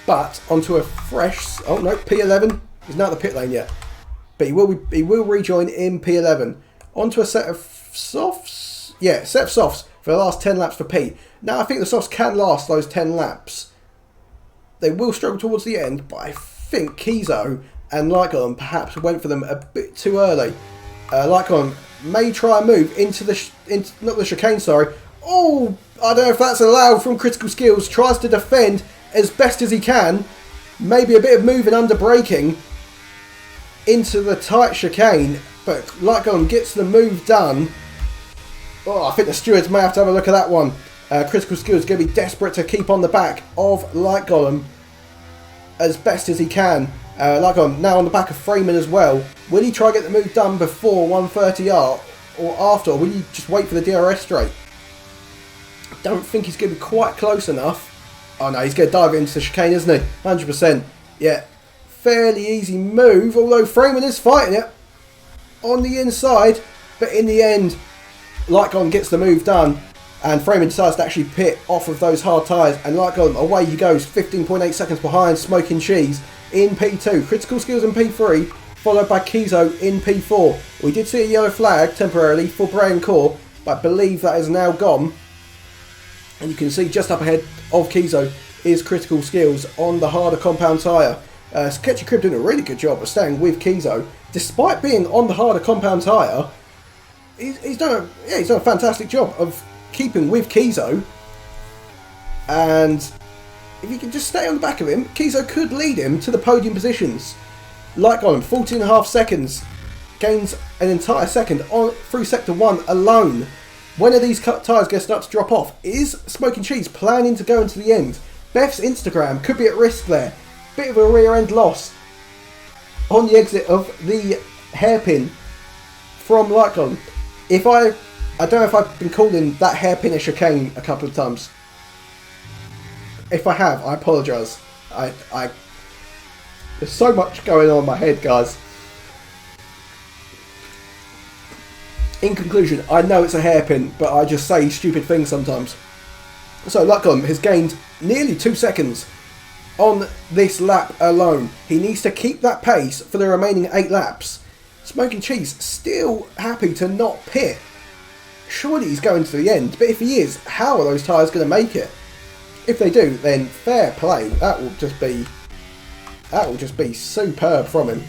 but onto a fresh, oh no, P11. He's not at the pit lane yet, but he will rejoin in P11 onto a set of softs. Yeah, set of softs for the last 10 laps for Pete. Now I think the softs can last those 10 laps. They will struggle towards the end, but I think Kizo and Lycon perhaps went for them a bit too early. Lycon may try and move into not the chicane, sorry. Oh, I don't know if that's allowed from Critical Skills. Tries to defend as best as he can. Maybe a bit of moving under braking into the tight chicane, but Lycon gets the move done. Oh, I think the stewards may have to have a look at that one. Critical Skills going to be desperate to keep on the back of Light Golem as best as he can. Light Golem now on the back of Freeman as well. Will he try and get the move done before 130R or after, or will he just wait for the DRS straight? Don't think he's going to be quite close enough. Oh no, he's going to dive into the chicane, isn't he? 100%. Yeah, fairly easy move, although Freeman is fighting it on the inside, but in the end Lycon gets the move done, and Freeman decides to actually pit off of those hard tyres, and Lycon, away he goes, 15.8 seconds behind Smoking Cheese in P2. Critical Skills in P3, followed by Kizo in P4. We did see a yellow flag temporarily for Brian Core, but I believe that is now gone. And you can see just up ahead of Kizo is Critical Skills on the harder compound tyre. Sketchy Crib doing a really good job of staying with Kizo. Despite being on the harder compound tyre, he's done a fantastic job of keeping with Kizo. And if you can just stay on the back of him, Kizo could lead him to the podium positions. Light Golem, 14.5 seconds, gains an entire second on through Sector 1 alone. When are these tyres going to start to drop off? Is Smoking Cheese planning to go into the end? Beth's Instagram could be at risk there. Bit of a rear end loss on the exit of the hairpin from Light Golem. I don't know if I've been calling that hairpin a chicane a couple of times. If I have, I apologise. There's so much going on in my head, guys. In conclusion, I know it's a hairpin, but I just say stupid things sometimes. So Lycon has gained nearly 2 seconds on this lap alone. He needs to keep that pace for the remaining 8 laps. Smoking Cheese still happy to not pit. Surely he's going to the end, but if he is, how are those tyres going to make it? If they do, then fair play. That will just be superb from him.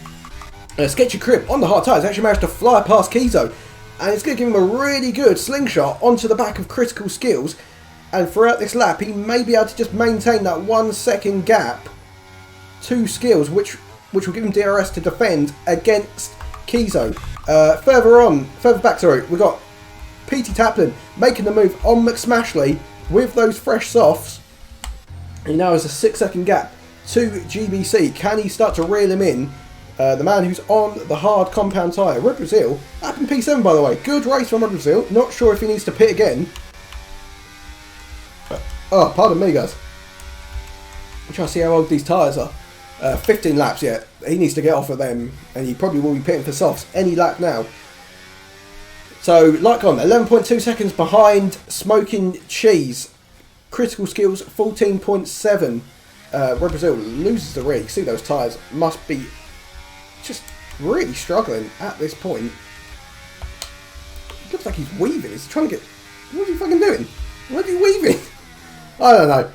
Sketchy Crib on the hard tyres actually managed to fly past Kizo, and it's going to give him a really good slingshot onto the back of Critical Skills, and throughout this lap he may be able to just maintain that 1 second gap to Skills, which will give him DRS to defend against Kizo. Further back, we've got Petey Taplin making the move on McSmashley with those fresh softs. He now has a 6 second gap to GBC. Can he start to reel him in? The man who's on the hard compound tyre, Red Brazil, up in P7 by the way. Good race from Red Brazil. Not sure if he needs to pit again. Oh, pardon me guys. I'm trying to see how old these tyres are. 15 laps yet. He needs to get off of them, and he probably will be pitting for softs any lap now. So, Lycon, 11.2 seconds behind Smoking Cheese. Critical Skills, 14.7. Red Brazil loses the rig. See, those tyres must be just really struggling at this point. It looks like he's weaving. He's trying to get... What is he fucking doing? What are you weaving? I don't know.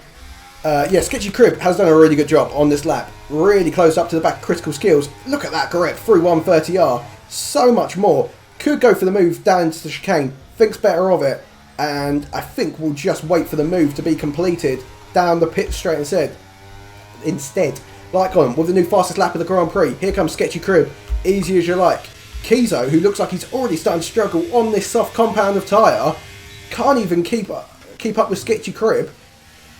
Yeah, Sketchy Crib has done a really good job on this lap. Really close up to the back of Critical Skills. Look at that grip through 130R. So much more. Could go for the move down into the chicane. Thinks better of it. And I think we'll just wait for the move to be completed down the pit straight instead. Like on with the new fastest lap of the Grand Prix. Here comes Sketchy Crib. Easy as you like. Kizo, who looks like he's already starting to struggle on this soft compound of tyre, can't even keep up with Sketchy Crib.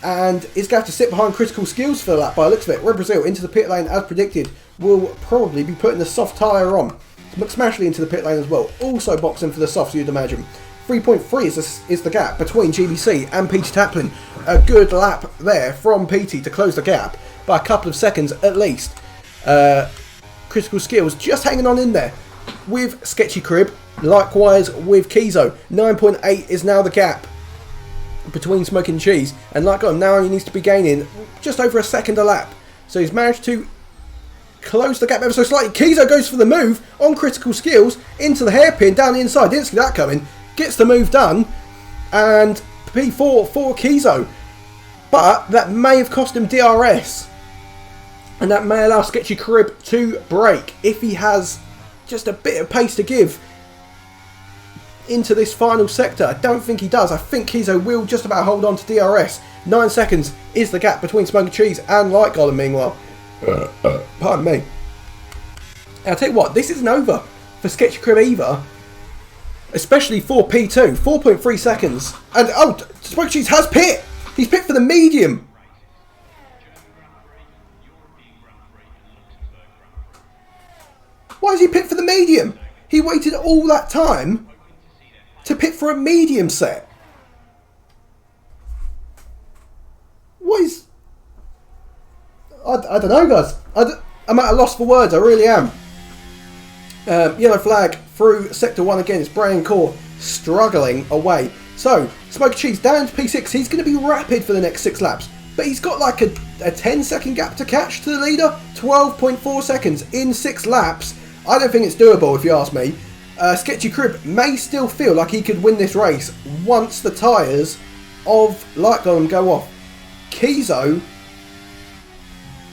And is going to have to sit behind Critical Skills for the lap by the looks of it. Red Brazil into the pit lane as predicted. Will probably be putting the soft tyre on. McSmashley into the pit lane as well. Also boxing for the softs, you'd imagine. 3.3 is the gap between GBC and Peter Taplin. A good lap there from PT to close the gap by a couple of seconds at least. Critical Skills just hanging on in there with Sketchy Crib. Likewise with Kizo. 9.8 is now the gap between Smoking Cheese and like on now he needs to be gaining just over a second a lap. So he's managed to close the gap ever so slightly. Kizo goes for the move on Critical Skills into the hairpin down the inside. Didn't see that coming. Gets the move done and P4 for Kizo. But that may have cost him DRS. And that may allow Sketchy Crib to break if he has just a bit of pace to give into this final sector. I don't think he does. I think Kizo will just about hold on to DRS. 9 seconds is the gap between Smoking Cheese and Light Golem meanwhile. Pardon me. I'll tell you what, this isn't over for Sketchy Crib either. Especially for P2. 4.3 seconds. And oh, Smoking Cheese has pit. He's pit for the medium. Why is he pit for the medium? He waited all that time to pit for a medium set. What is... I don't know, guys. I'm at a loss for words. I really am. Yellow flag through Sector 1 again. It's Brian Core struggling away. So, Smoky Cheese down to P6. He's going to be rapid for the next 6 laps. But he's got like a 10-second gap to catch to the leader. 12.4 seconds in 6 laps. I don't think it's doable if you ask me. Sketchy Crib may still feel like he could win this race once the tyres of Light Golem go off. Kizo,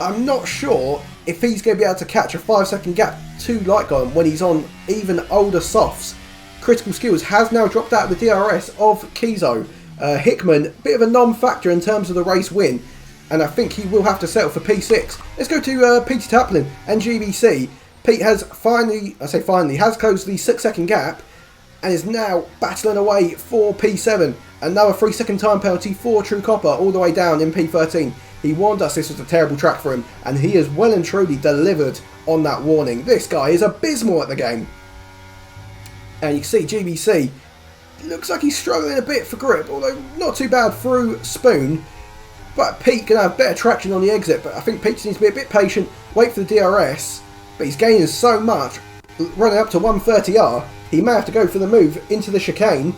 I'm not sure if he's going to be able to catch a 5-second gap to Light Golem when he's on even older softs. Critical Skills has now dropped out of the DRS of Kizo. Hickman, bit of a non-factor in terms of the race win, and I think he will have to settle for P6. Let's go to Peter Taplin and GBC. Pete has finally, has closed the 6-second gap and is now battling away for P7. Another 3-second time penalty for True Copper all the way down in P13. He warned us this was a terrible track for him and he has well and truly delivered on that warning. This guy is abysmal at the game. And you can see GBC looks like he's struggling a bit for grip, although not too bad through Spoon. But Pete can have better traction on the exit, but I think Pete needs to be a bit patient, wait for the DRS. But he's gaining so much, running up to 130R, he may have to go for the move into the chicane.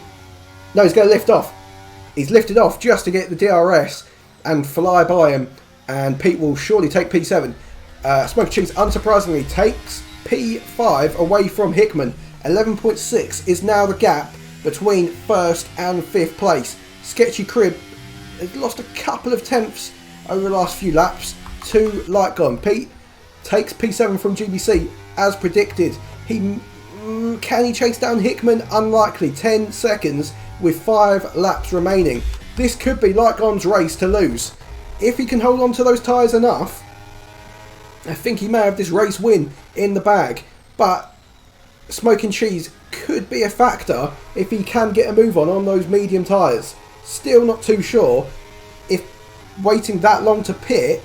No, he's going to lift off. He's lifted off just to get the DRS and fly by him, and Pete will surely take P7. Smoky Cheese, unsurprisingly, takes P5 away from Hickman. 11.6 is now the gap between 1st and 5th place. Sketchy Crib has lost a couple of tenths over the last few laps to Light Golem. Pete takes P7 from GBC as predicted. Can he chase down Hickman? Unlikely. 10 seconds with 5 laps remaining. This could be Light Golem's race to lose. If he can hold on to those tyres enough, I think he may have this race win in the bag. But Smoking Cheese could be a factor if he can get a move on those medium tyres. Still not too sure if waiting that long to pit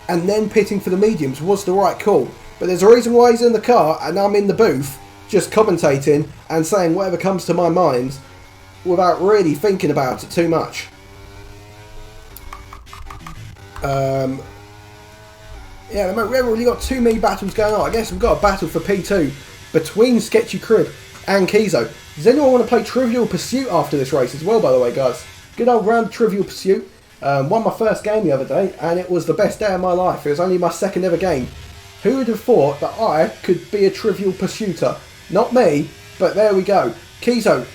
and then pitting for the mediums was the right call. But there's a reason why he's in the car and I'm in the booth just commentating and saying whatever comes to my mind without really thinking about it too much. Yeah, we haven't really got too many battles going on. I guess we've got a battle for P2 between Sketchy Crib and Kizo. Does anyone want to play Trivial Pursuit after this race as well, by the way, guys? Good old round of Trivial Pursuit. Won my first game the other day and it was the best day of my life. It was only my 2nd ever game. Who would have thought that I could be a Trivial Pursuiter? Not me, but there we go. Kizo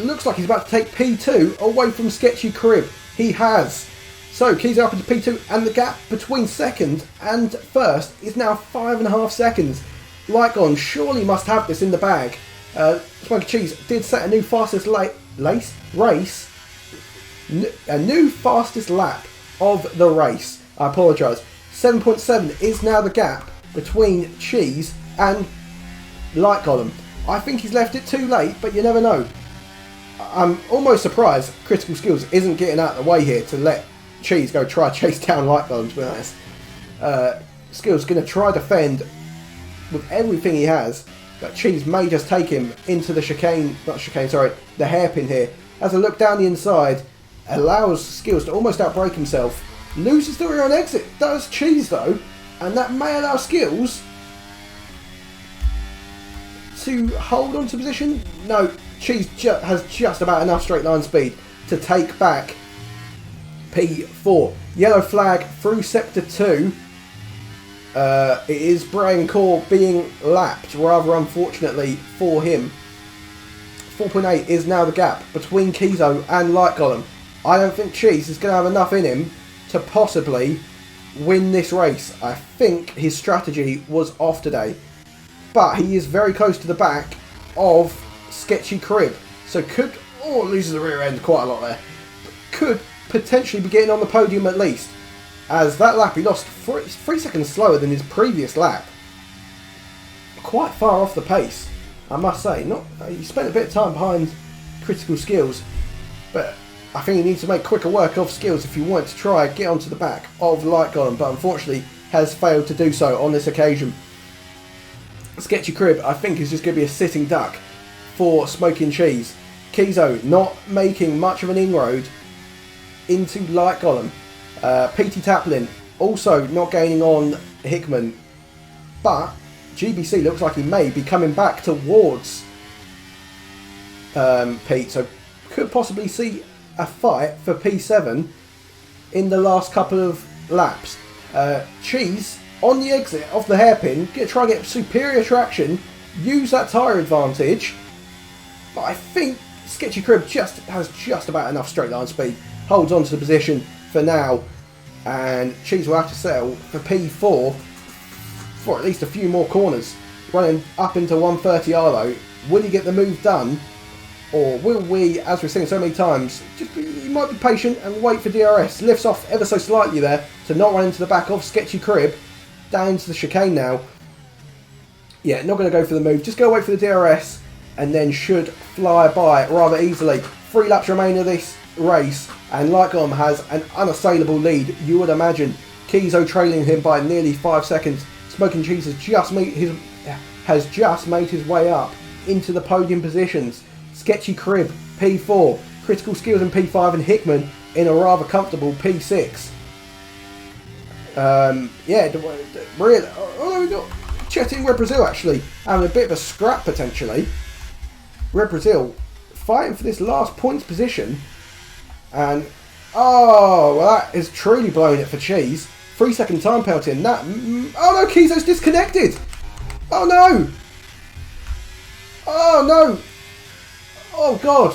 looks like he's about to take P2 away from Sketchy Crib. He has. So Kizo up into P2, and the gap between second and first is now 5.5 seconds. Lycon surely must have this in the bag. Smoky Cheese did set a new fastest a new fastest lap of the race. I apologise. 7.7 is now the gap between Cheese and Light Golem. I think he's left it too late, but you never know. I'm almost surprised Critical Skills isn't getting out of the way here to let Cheese go try chase down Light Golem, to be honest. Skills going to try defend with everything he has, but Cheese may just take him into the the hairpin here. Has a look down the inside, allows Skills to almost outbreak himself, loses the rear end exit, does Cheese though, and that may allow Skills to hold on to position. No, Cheese has just about enough straight line speed to take back P4. Yellow flag through sector 2. It is Brian Core being lapped, rather unfortunately for him. 4.8 is now the gap between Kizo and Light Golem. I don't think Cheese is going to have enough in him to possibly win this race. I think his strategy was off today. But he is very close to the back of Sketchy Crib. So could, loses the rear end quite a lot there. Could potentially be getting on the podium at least. As that lap he lost 3 seconds slower than his previous lap. Quite far off the pace, I must say. He spent a bit of time behind Critical Skills, but I think he needs to make quicker work of Skills if he wants to try and get onto the back of Light Golem, but unfortunately has failed to do so on this occasion. Sketchy Crib, I think, is just going to be a sitting duck for Smoking Cheese. Kizo not making much of an inroad into Light Golem. PT Taplin also not gaining on Hickman, but GBC looks like he may be coming back towards Pete, so could possibly see a fight for P7 in the last couple of laps. Cheese on the exit off the hairpin, try and get superior traction, use that tyre advantage, but I think Sketchy Crib has just about enough straight line speed, holds on to the position for now, and Cheese will have to settle for P4 for at least a few more corners, running up into 130R though. Will he get the move done, or will we, as we've seen so many times, he might be patient and wait for DRS. Lifts off ever so slightly there to not run into the back of Sketchy Crib. Down to the chicane now. Yeah, not going to go for the move. Just go wait for the DRS and then should fly by rather easily. 3 laps remain of this race and Light Golem has an unassailable lead, you would imagine. Kizo trailing him by nearly 5 seconds. Smoking Cheese has just made his way up into the podium positions. Sketchy Crib, P4. Critical Skills in P5 and Hickman in a rather comfortable P6. Really, we've got Chetting Red Brazil actually having a bit of a scrap potentially. Red Brazil fighting for this last points position, and that is truly blowing it for Cheese. 3 second time penalty in that. Oh no, Kizo's disconnected. Oh no. Oh no. Oh god.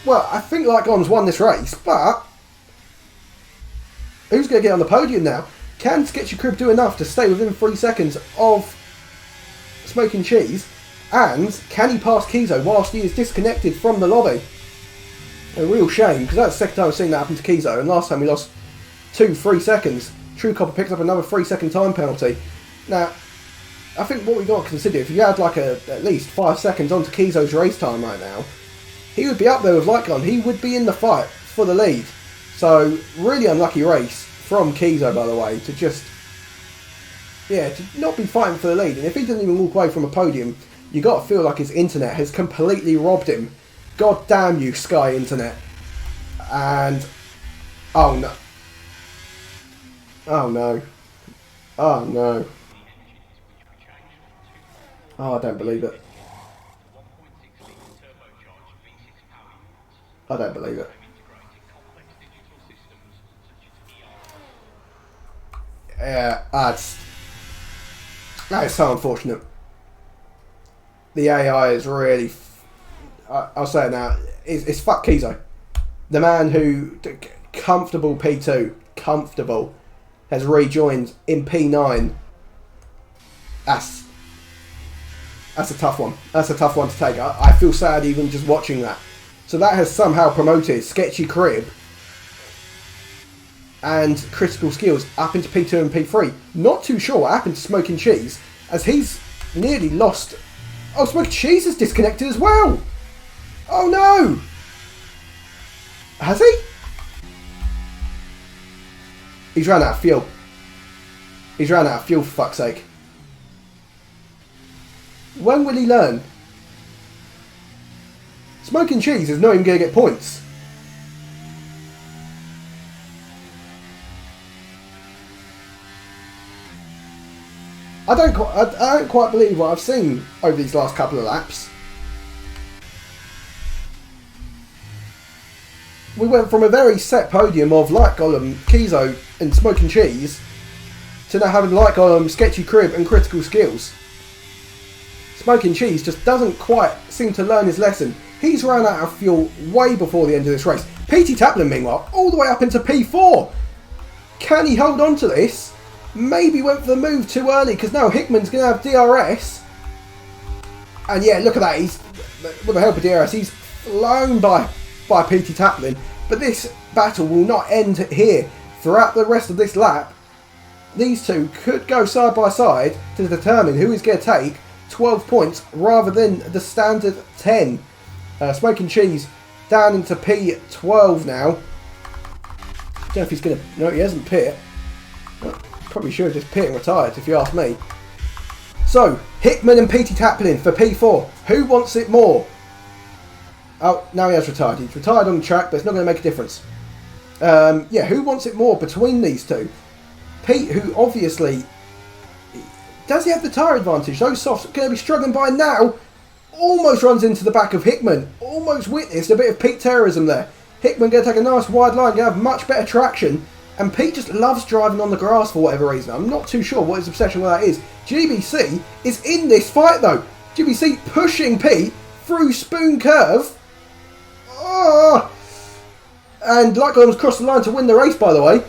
Well, I think Light Golem's won this race, but who's going to get on the podium now? Can Sketchy Crib do enough to stay within 3 seconds of Smoking Cheese? And can he pass Kizo whilst he is disconnected from the lobby? A real shame, because that's the second time I've seen that happen to Kizo, and last time we lost 3 seconds. True Copper picks up another 3 second time penalty. Now, I think what we've got to consider, if you had like at least 5 seconds onto Kizo's race time right now, he would be up there with Light Golem. He would be in the fight for the lead. So, really unlucky race from Kizo, by the way, to not be fighting for the lead. And if he doesn't even walk away from a podium, you got to feel like his internet has completely robbed him. God damn you, Sky Internet. And oh no. Oh no. Oh no. Oh, I don't believe it. I don't believe it. Yeah, that is so unfortunate. The AI is really I'll say it now. It's fuck Kizo. The man who comfortable P2, comfortable, has rejoined in P9. That's a tough one. That's a tough one to take. I feel sad even just watching that. So that has somehow promoted Sketchy Crib and Critical Skills up into P2 and P3. Not too sure what happened to Smoking Cheese, as he's nearly lost. Oh, Smoking Cheese is disconnected as well. Oh no! Has he? He's run out of fuel. He's run out of fuel, for fuck's sake. When will he learn? Smoking Cheese is not even going to get points. I don't quite believe what I've seen over these last couple of laps. We went from a very set podium of Light Golem, Kizo and Smoking Cheese to now having Light Golem, Sketchy Crib and Critical Skills. Smoking Cheese just doesn't quite seem to learn his lesson. He's run out of fuel way before the end of this race. PT Taplin, meanwhile, all the way up into P4. Can he hold on to this? Maybe went for the move too early, because now Hickman's going to have DRS. And yeah, look at that. He's, with the help of DRS, he's flown by PT Taplin. But this battle will not end here. Throughout the rest of this lap, these two could go side by side to determine who is going to take 12 points rather than the standard 10. Smoking Cheese down into P12 now. Don't know if he's going to... No, he hasn't pit. Probably should have just pit and retired, if you ask me. So, Hickman and PT Taplin for P4. Who wants it more? Oh, now he has retired. He's retired on the track, but it's not going to make a difference. Yeah, who wants it more between these two? Pete, who obviously... Does he have the tyre advantage? Those softs are going to be struggling by now. Almost runs into the back of Hickman. Almost witnessed a bit of Pete terrorism there. Hickman going to take a nice wide line, going to have much better traction. And Pete just loves driving on the grass for whatever reason. I'm not too sure what his obsession with that is. GBC is in this fight though. GBC pushing Pete through Spoon Curve. Oh! And Light Golem's crossed the line to win the race, by the way.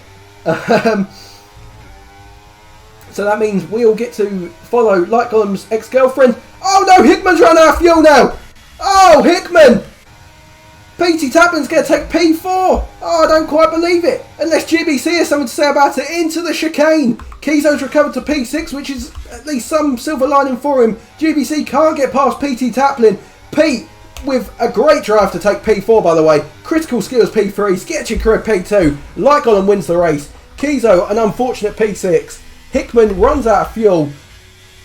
So that means we'll get to follow Light Golem's ex-girlfriend. Oh no, Hickman's run out of fuel now. Oh, Hickman! PT Taplin's going to take P4. Oh, I don't quite believe it. Unless GBC has something to say about it. Into the chicane. Kizo's recovered to P6, which is at least some silver lining for him. GBC can't get past PT Taplin. Pete with a great drive to take P4, by the way. Critical Skills P3. Sketchy Career P2. Light Golem wins the race. Kizo an unfortunate P6. Hickman runs out of fuel.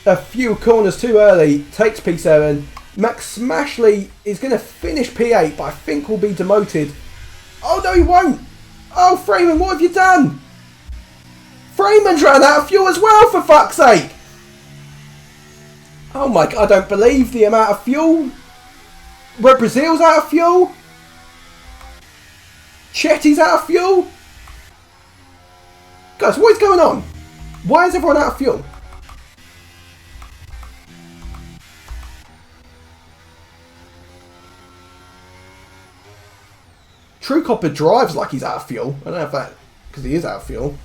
A few corners too early. Takes P7. Max Smashley is going to finish P8, but I think will be demoted. Oh no, he won't. Oh, Freeman, what have you done? Freeman's run out of fuel as well, for fuck's sake. Oh my god, I don't believe the amount of fuel. Red Brazil's out of fuel. Chetty's out of fuel. Guys, what is going on? Why is everyone out of fuel? True Copper drives like he's out of fuel. I don't know if that... because he is out of fuel.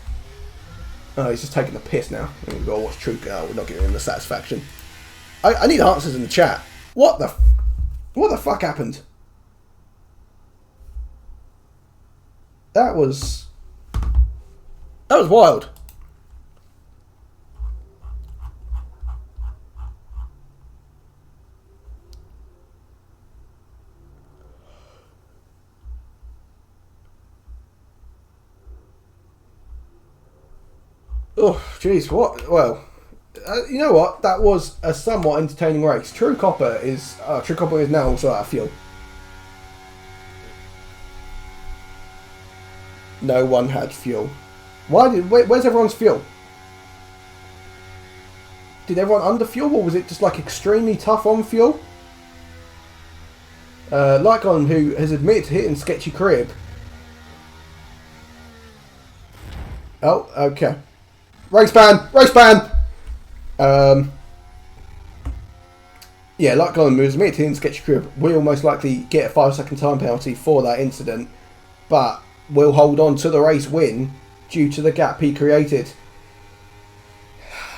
Oh, he's just taking the piss now. We've got to watch True... Oh, we're not giving him the satisfaction. I need answers in the chat. What the fuck happened? That was wild. Oh, jeez, what? Well, you know what? That was a somewhat entertaining race. True Copper is now also out of fuel. No one had fuel. Where's everyone's fuel? Did everyone under fuel, or was it just like extremely tough on fuel? Lycon, who has admitted to hitting Sketchy Crib. Oh, okay. Race ban! Race ban! Yeah, like Gollum was admitted in Sketchy Crib, we'll most likely get a 5-second time penalty for that incident, but we'll hold on to the race win due to the gap he created.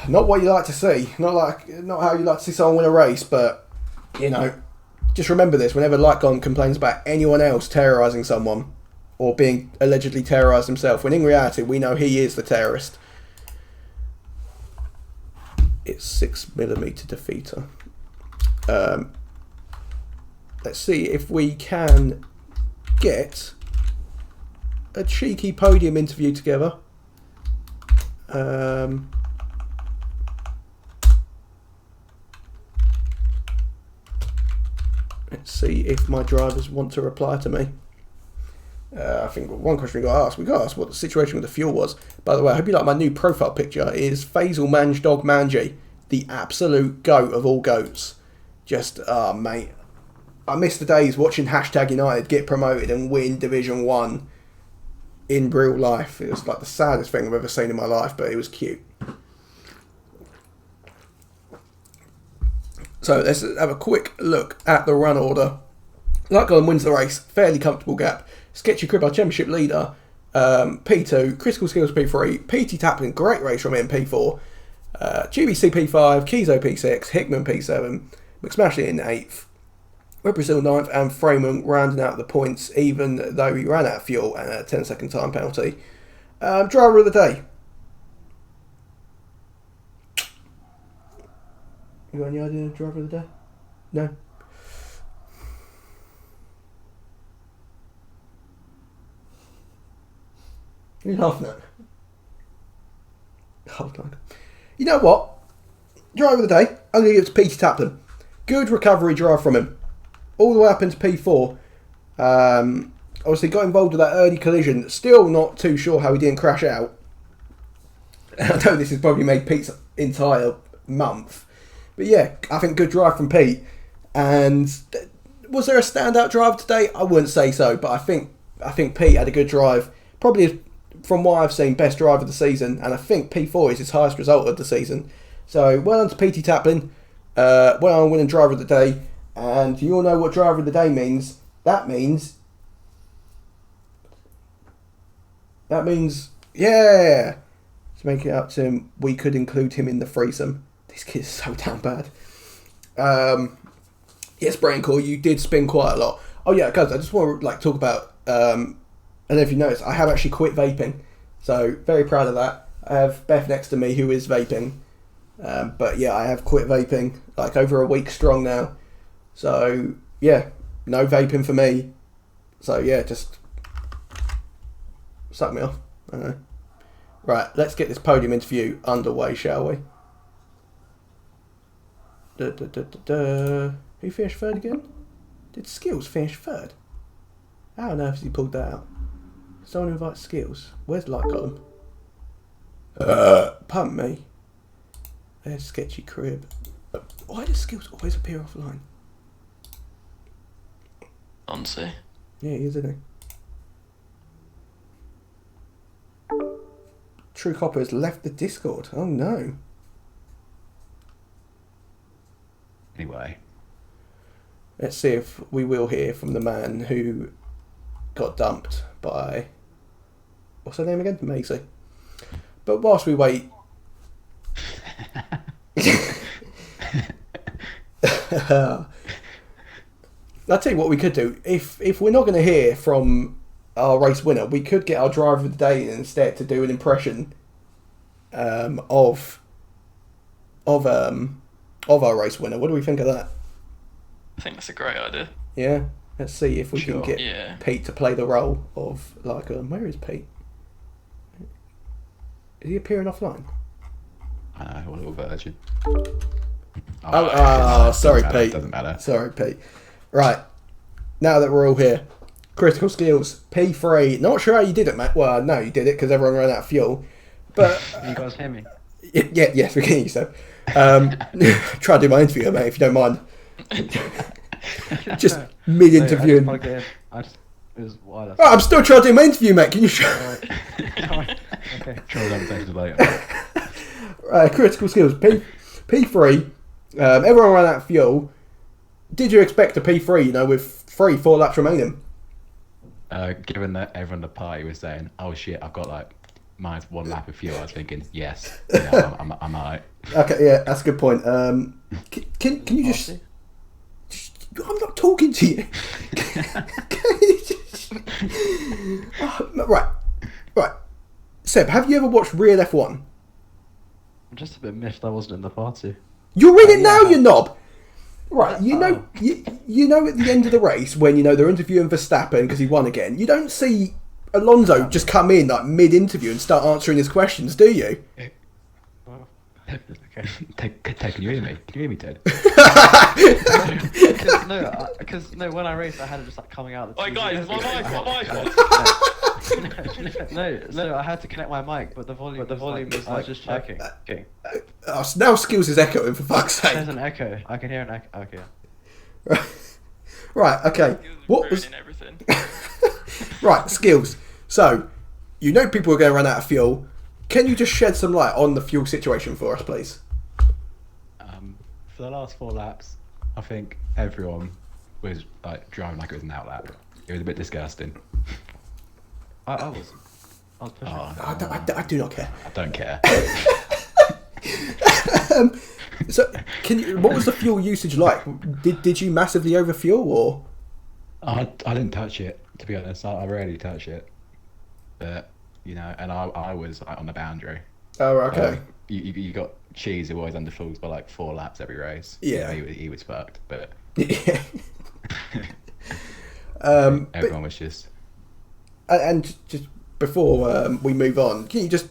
Not what you like to see, not how you like to see someone win a race, but you know, just remember this whenever Lycon complains about anyone else terrorising someone or being allegedly terrorised himself, when in reality we know he is the terrorist. It's 6mm defeater. Let's see if we can get a cheeky podium interview together. Let's see if my drivers want to reply to me. I think one question we got asked what the situation with the fuel was. By the way, I hope you like my new profile picture. It is Faisal Manjdog Manji, the absolute goat of all goats. Just, mate, I miss the days watching #United get promoted and win Division 1 in real life. It was like the saddest thing I've ever seen in my life, but it was cute. So let's have a quick look at the run order. Lycon wins the race, fairly comfortable gap. Sketchy Crib, our championship leader, P2, Critical Skills P3, PT Taplin, great race from him, P4, GBC P5, Kizo P6, Hickman P7, McSmashley in 8th, Web Brazil 9th, and Freeman rounding out the points, even though he ran out of fuel and a 10-second time penalty. Driver of the day. You got any idea of driver of the day? No? What are you laughing at? Hold on. You know what? Driver of the day, I'm going to give it to Peter Taplin. Good recovery drive from him. All the way up into P4. Obviously got involved with that early collision. Still not too sure how he didn't crash out. I know this has probably made Pete's entire month. But yeah, I think good drive from Pete. And was there a standout drive today? I wouldn't say so, but I think Pete had a good drive. Probably, from what I've seen, best drive of the season. And I think P4 is his highest result of the season. So well done to PT Taplin. Well done winning driver of the day. And you all know what driver of the day means. That means, yeah, to make it up to him, we could include him in the threesome. This kid's so damn bad. Yes, Braincore, you did spin quite a lot. Oh yeah, guys, I just want to talk about. I don't know if you noticed, I have actually quit vaping, so very proud of that. I have Beth next to me who is vaping, but yeah, I have quit vaping over a week strong now. So yeah, no vaping for me. So yeah, just suck me off. I don't know. Right, let's get this podium interview underway, shall we? Who finished third again? Did Skills finish third? How on earth has he pulled that out? Someone invite Skills. Where's Light Column? Pardon me. There's Sketchy Crib. Why does Skills always appear offline? Honestly. Yeah, he is, isn't he? True Copper has left the Discord. Oh no. Anyway. Let's see if we will hear from the man who got dumped by... What's her name again? Maisie. But whilst we wait... I'll tell you what we could do. If we're not going to hear from our race winner, we could get our driver of the day instead to do an impression of our race winner. What do we think of that? I think that's a great idea. Yeah. Let's see if we can get Pete to play the role of where is Pete? Is he appearing offline? What a little virgin. Sorry, Pete. Doesn't matter. Sorry, Pete. Right. Now that we're all here, critical skills P3. Not sure how you did it, mate. Well, no, you did it because everyone ran out of fuel. But you guys hear me? Yes, we can hear you, so. Try to do my interview, mate, if you don't mind. Just mid-interview. I'm still trying to do my interview, mate. Can you show? Okay. Try to later. Critical skills P3. Everyone ran out of fuel. did you expect a P3, with 4 laps remaining? Given that everyone at the party was saying, "Oh shit, I've got like -1 lap of fuel," I was thinking, yes, yeah, I'm alright. Okay, yeah, that's a good point. Can you just... I'm not talking to you. Can you just... Right. Seb, have you ever watched Real F1? I'm just a bit miffed I wasn't in the party. You're in it now, you knob! Right, you know at the end of the race, when, they're interviewing Verstappen because he won again, you don't see Alonso just come in, like, mid-interview and start answering his questions, do you? Okay. Ted, can you hear me? Can you hear me, Ted? Because when I raced, I had it just like coming out. Oi guys, my mic. No, I had to connect my mic, but the volume was like just checking. Okay. Now Skills is echoing, for fuck's sake. There's an echo. I can hear an echo. Okay. Right, okay. What was... Ruining everything. Right, Skills. So, people are going to run out of fuel. Can you just shed some light on the fuel situation for us, please? For the last 4 laps, I think everyone was like driving like it was an outlap. It was a bit disgusting. I was pushing. I do not care. I don't care. So, what was the fuel usage like? Did you massively overfuel, or? I didn't touch it, to be honest. I rarely touch it, but and I was like, on the boundary. Oh, okay. You got Cheese who always underfulls by like 4 laps every race. Yeah, he was fucked, but yeah. everyone was just. And just before we move on, can you just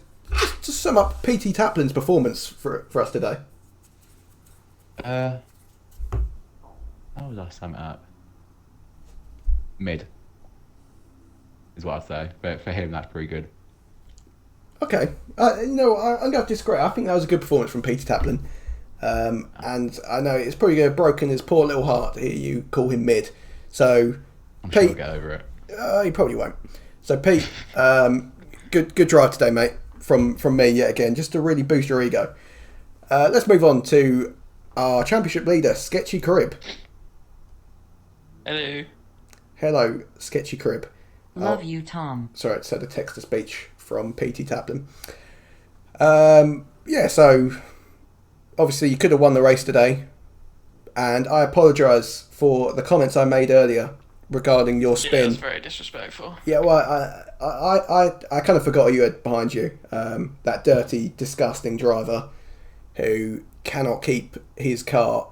sum up PT Taplin's performance for us today? How would I sum it up? Mid is what I'd say, but for him that's pretty good. Okay, I'm going to have to disagree. I think that was a good performance from Peter Taplin, and I know it's probably going to broken his poor little heart to hear you call him mid. So, I'm Pete, sure he'll get over it. He probably won't. So, Pete, good drive today, mate. From me yet again, just to really boost your ego. Let's move on to our championship leader, Sketchy Crib. Hello, Sketchy Crib. Love you, Tom. Sorry, it said a text-to-speech from PT Taplin. So obviously you could have won the race today, and I apologise for the comments I made earlier regarding your spin. Yeah, it's very disrespectful. Yeah, well, I kind of forgot who you had behind you. That dirty, disgusting driver who cannot keep his car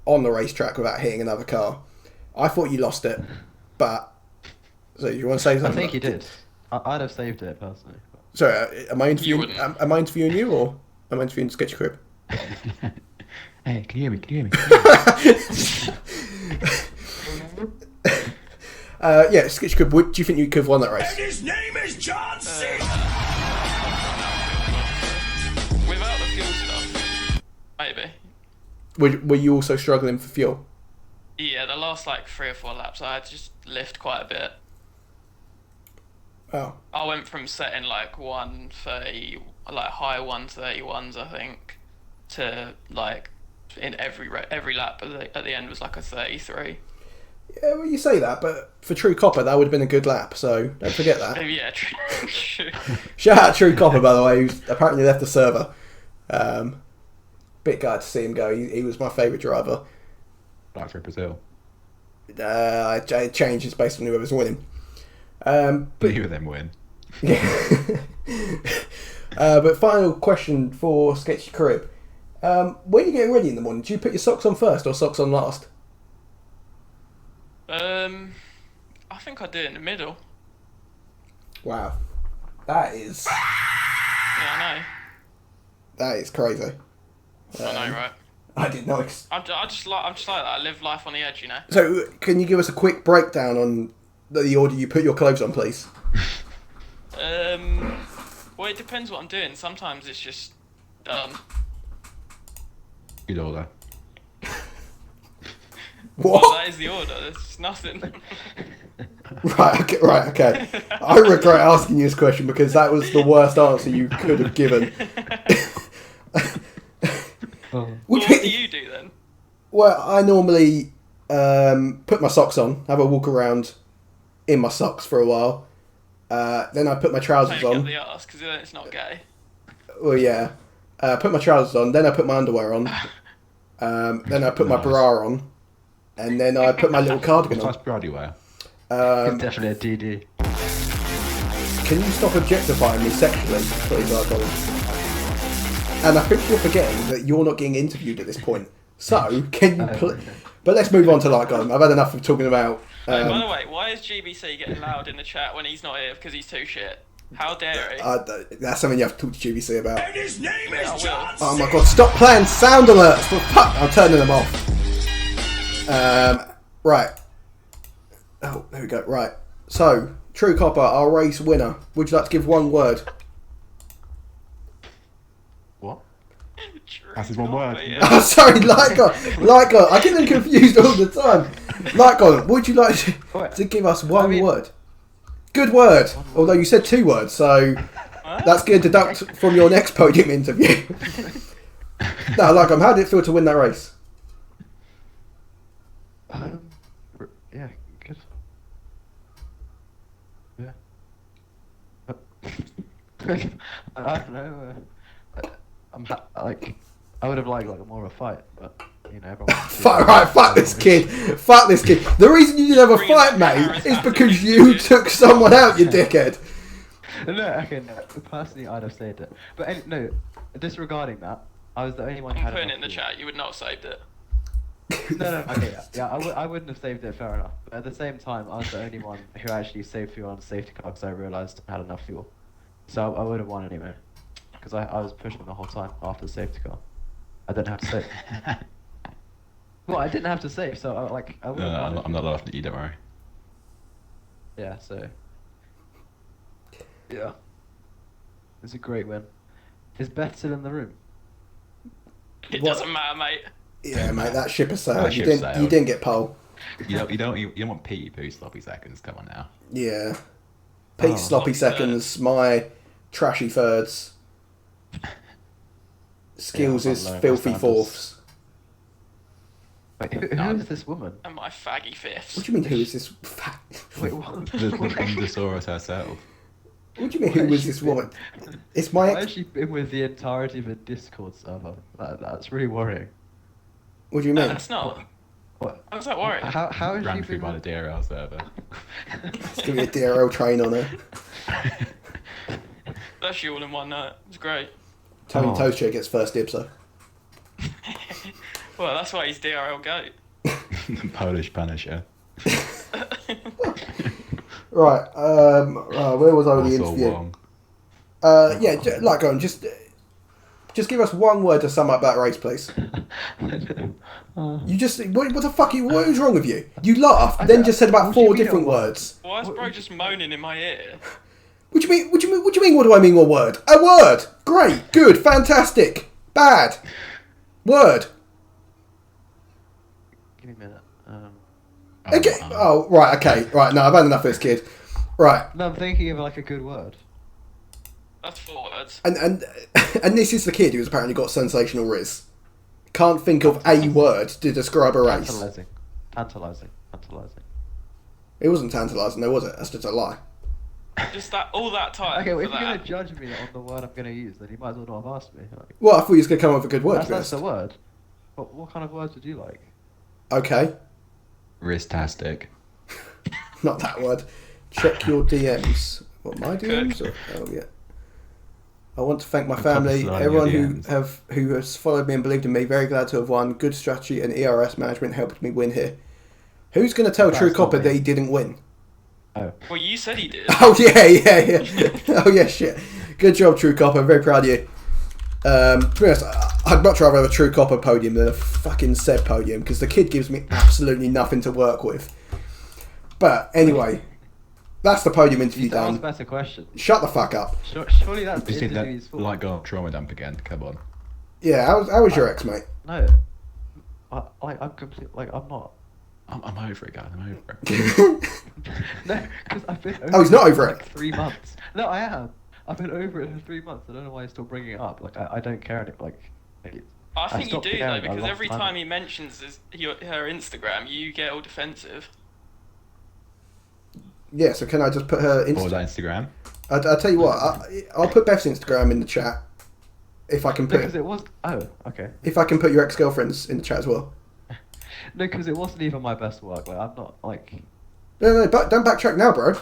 on the racetrack without hitting another car. I thought you lost it, but... So you want to say something? I think you did. I'd have saved it personally. Sorry, am I interviewing? You Am I interviewing you, or am I interviewing Sketchy Crib? Hey, can you hear me? Sketchy Crib. Do you think you could have won that race? His name is John C. Without the fuel stuff, maybe. Were you also struggling for fuel? Yeah, the last like 3 or 4 laps, I had to just lift quite a bit. Oh. I went from setting like 130, like high 131s, I think, to like in every lap at the end was like a 33. Yeah, well, you say that, but for True Copper, that would have been a good lap, so don't forget that. Yeah, true. Shout out True Copper, by the way, who's apparently left the server. Bit glad to see him go. He was my favourite driver. Back for Brazil. It changes based on whoever's winning. But neither of them win. Yeah. But final question for Sketchy Crib. When are you getting ready in the morning? Do you put your socks on first or socks on last? I think I do it in the middle. Wow. That is... Yeah, I know. That is crazy. I know, right? I did not... I'm just like that. I live life on the edge, you know. So, can you give us a quick breakdown on the order you put your clothes on, please? Well, it depends what I'm doing. Sometimes it's just done. Good order. What? Well, that is the order. There's nothing. Right, okay. I regret asking you this question because that was the worst answer you could have given. What do you do then? Well, I normally put my socks on, have a walk around in my socks for a while. Then I put my trousers Take it on. the arse, because then it's not gay. Well, yeah. Put my trousers on, then I put my underwear on. Then I put my bra on. And then I put my little cardigan What on. type of bra do you wear? It's definitely a DD. Can you stop objectifying me sexually, please, Archon? And I think you're forgetting that you're not getting interviewed at this point. So, can you But let's move on to Lightgun. I've had enough of talking about... By the way, why is GBC getting loud in the chat when he's not here? Because he's too shit. How dare he? That's something you have to talk to GBC about. And his name is I will. John Oh my god, stop playing sound alerts! For fuck, I'm turning them off. Right. Oh, there we go. Right. So, True Copper, our race winner. Would you like to give one word? What? True That's his one word. yeah. Oh, sorry, Lightgun. I get them confused all the time. Lightgun, would you like to give us one word? Good word. Although you said 2 words, so that's going to deduct from your next podium interview. No, Lightgun, how did it feel to win that race? Yeah, good. Yeah. I don't know. I would have liked more of a fight, but you know, everyone. Fuck this kid. Fuck this kid. The reason you didn't have a fight, mate, is because you took someone out, you dickhead. No, okay, no. Personally, I'd have saved it. But no, disregarding that, I was the only one who I'm had putting it enough in the fuel. chat. You would not have saved it. No, okay, yeah, I wouldn't have saved it, fair enough. But at the same time, I was the only one who actually saved fuel on the safety car because I realised I had enough fuel. So I would have won anyway. Because I was pushing the whole time after the safety car. I didn't have to save. Well, I didn't have to save, so I would have won. I'm not laughing at you, don't worry. Yeah, so... Yeah. It's a great win. Is Beth still in the room? It What? doesn't matter, mate. Yeah, mate, that ship has sailed. That You ship didn't sailed. get pole. You don't want Pete Poo sloppy seconds. Come on now. Yeah. Pete's Oh. sloppy seconds, my trashy thirds. Skills Yeah, is low filthy standards. fourths. Wait, who is this woman? And my faggy fifths. What do you mean, who is this? Wait, what? The Bundosaurus herself. What do you mean, who is this woman? It's my I've ex. actually been with the entirety of a Discord server. That's really worrying. What do you mean? That's not. What? How's that worrying? How is Ran she through been by with... the DRL server. Let's give me a DRL train on her. That's you all in one night. It's great. Tony Oh. Toast Chair gets first dibs, though. Well, that's why he's DRL GOAT. The Polish Punisher. Right, where was I with the Also interview? Wong. Like, go on, just give us one word to sum up that race, please. You just, what the fuck, what was wrong with you? You laughed, then just said about What do you 4 mean different a word? words. Why is bro just moaning in my ear? What do you mean, what do you mean, what do I mean, a word? A word! Great, good, fantastic, bad. Word. Give me a minute. Okay, oh, right, okay, right, no, I've had enough of this kid. Right, No, I'm thinking of a good word. That's 4 words. and this is the kid who's apparently got sensational riz. Can't think of a word to describe a race. Tantalising. It wasn't tantalising, though, was it? That's just a lie. Just that, all that time. Okay, well, if for you're that. gonna judge me on the word I'm gonna use, then you might as well not have asked me. Well, I thought you was going to come up with a good word, to be That's honest. the word. What kind of words would you like? Okay, Wristastic. not that word. Check your DMs. What, my DMs? Or, oh, yeah. I want to thank my I'm probably family, sliding everyone your who has followed me and believed in me. Very glad to have won. Good strategy and ERS management helped me win here. Who's going to tell True That's not Copper me. that he didn't win? Oh. Well, you said he did. Oh yeah. Oh yeah, shit. Good job, True Copper. I'm very proud of you. To be honest, I'd much rather have a True Copper podium than a fucking Seb podium because the kid gives me absolutely nothing to work with. But anyway, that's the podium interview You ask done. better question. Shut the fuck up. Surely that's the Just need interview's that fault. light go trauma dump again. Come on. Yeah, how was your ex, mate? No. I'm complete. I'm not. I'm over it, guys. I'm over it. No, because I've been over Oh, he's not it over for it. 3 months. No, I am. I've been over it for 3 months. I don't know why he's still bringing it up. I don't care. I think you stopped do though, caring a because long every time time he mentions her Instagram, you get all defensive. Yeah, so can I just put her Or Insta? that Instagram. I'll tell you what. I'll put Beth's Instagram in the chat. If I can put Because it was. Oh, okay. if I can put your ex-girlfriend's in the chat as well. No, because it wasn't even my best work. Like, I'm not like. No, don't backtrack now, bro.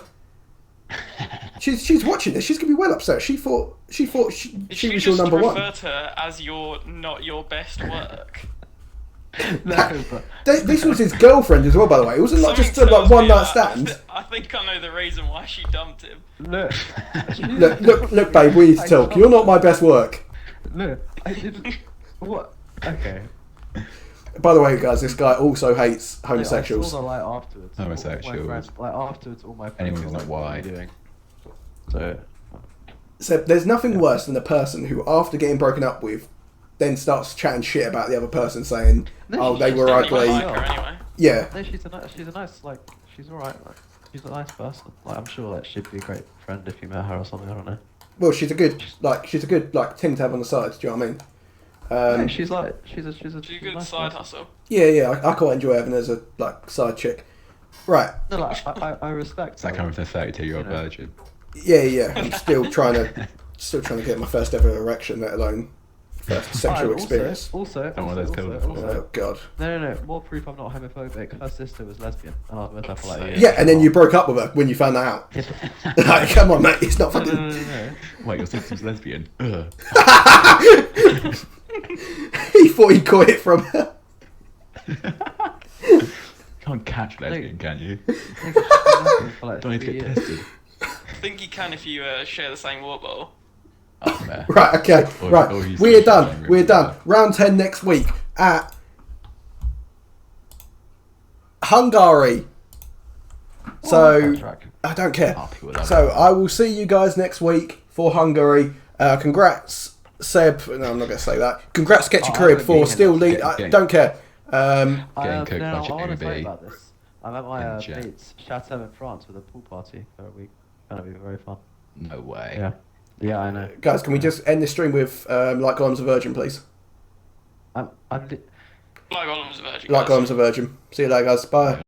She's watching this. She's gonna be well upset. She thought she Did was your number refer one. to her as not your best work? No, but This was his girlfriend as well, by the way. It wasn't like just Something like tells one me night stand. I think I know the reason why she dumped him. look. Look, babe. We need to talk. You're not my best work. Look, I didn't. What? Okay. By the way, guys, this guy also hates I homosexuals. saw the light afterwards. Homosexuals. All my friends, like afterwards, all my friends Anyone were who's like, not "What are you white." doing?" So. So there's nothing worse than a person who, after getting broken up with, then starts chatting shit about the other person, saying, No, "Oh, they she's were just ugly." Like her anyway. Yeah, No, she's a nice, like, she's alright. Like, she's a nice person. Like, I'm sure that she'd be a great friend if you met her or something. I don't know. well, she's a good thing to have on the side. Do you know what I mean? No, she's like, she's a She's a good nice side person. hustle. Yeah, I quite enjoy having her as a side chick. Right. No, like, I respect. It's like her, coming from a 32-year-old you know. virgin. Yeah. I'm still trying to get my first ever erection, let alone first sexual experience. Also, Don't want those pills. Oh God. No. More proof I'm not homophobic. Her sister was lesbian, and I was with her for like a year. Yeah, and then you broke up with her when you found that out. Like, come on, mate. It's not fucking. No. Wait, your sister's lesbian? Ugh. He thought he got it from her. Can't catch lesbian, can you? For like Don't need to 3 get years. tested. I think you can if you share the same water bottle. Oh, fair. Right, okay, Or- right. or he's We're just done. saying We're really done. bad. Round 10 next week at Hungary. So, I don't care. Happy with that. So, I will see you guys next week for Hungary. Congrats, Seb. No, I'm not going to say that. Congrats, Sketchy Oh, I Crib, wouldn't for be still here. lead. I don't care. Getting cooked by I Chicken want to tell B. you about this. I'm at my In chat. mate's chateau in France with a pool party for a week. Gonna be very fun. No way. Yeah, I know. Guys, can we just end this stream with Like Gollum's a Virgin, please? I'm Like Gollum's a virgin. Like guys. Gollum's a Virgin. See you later, guys. Bye.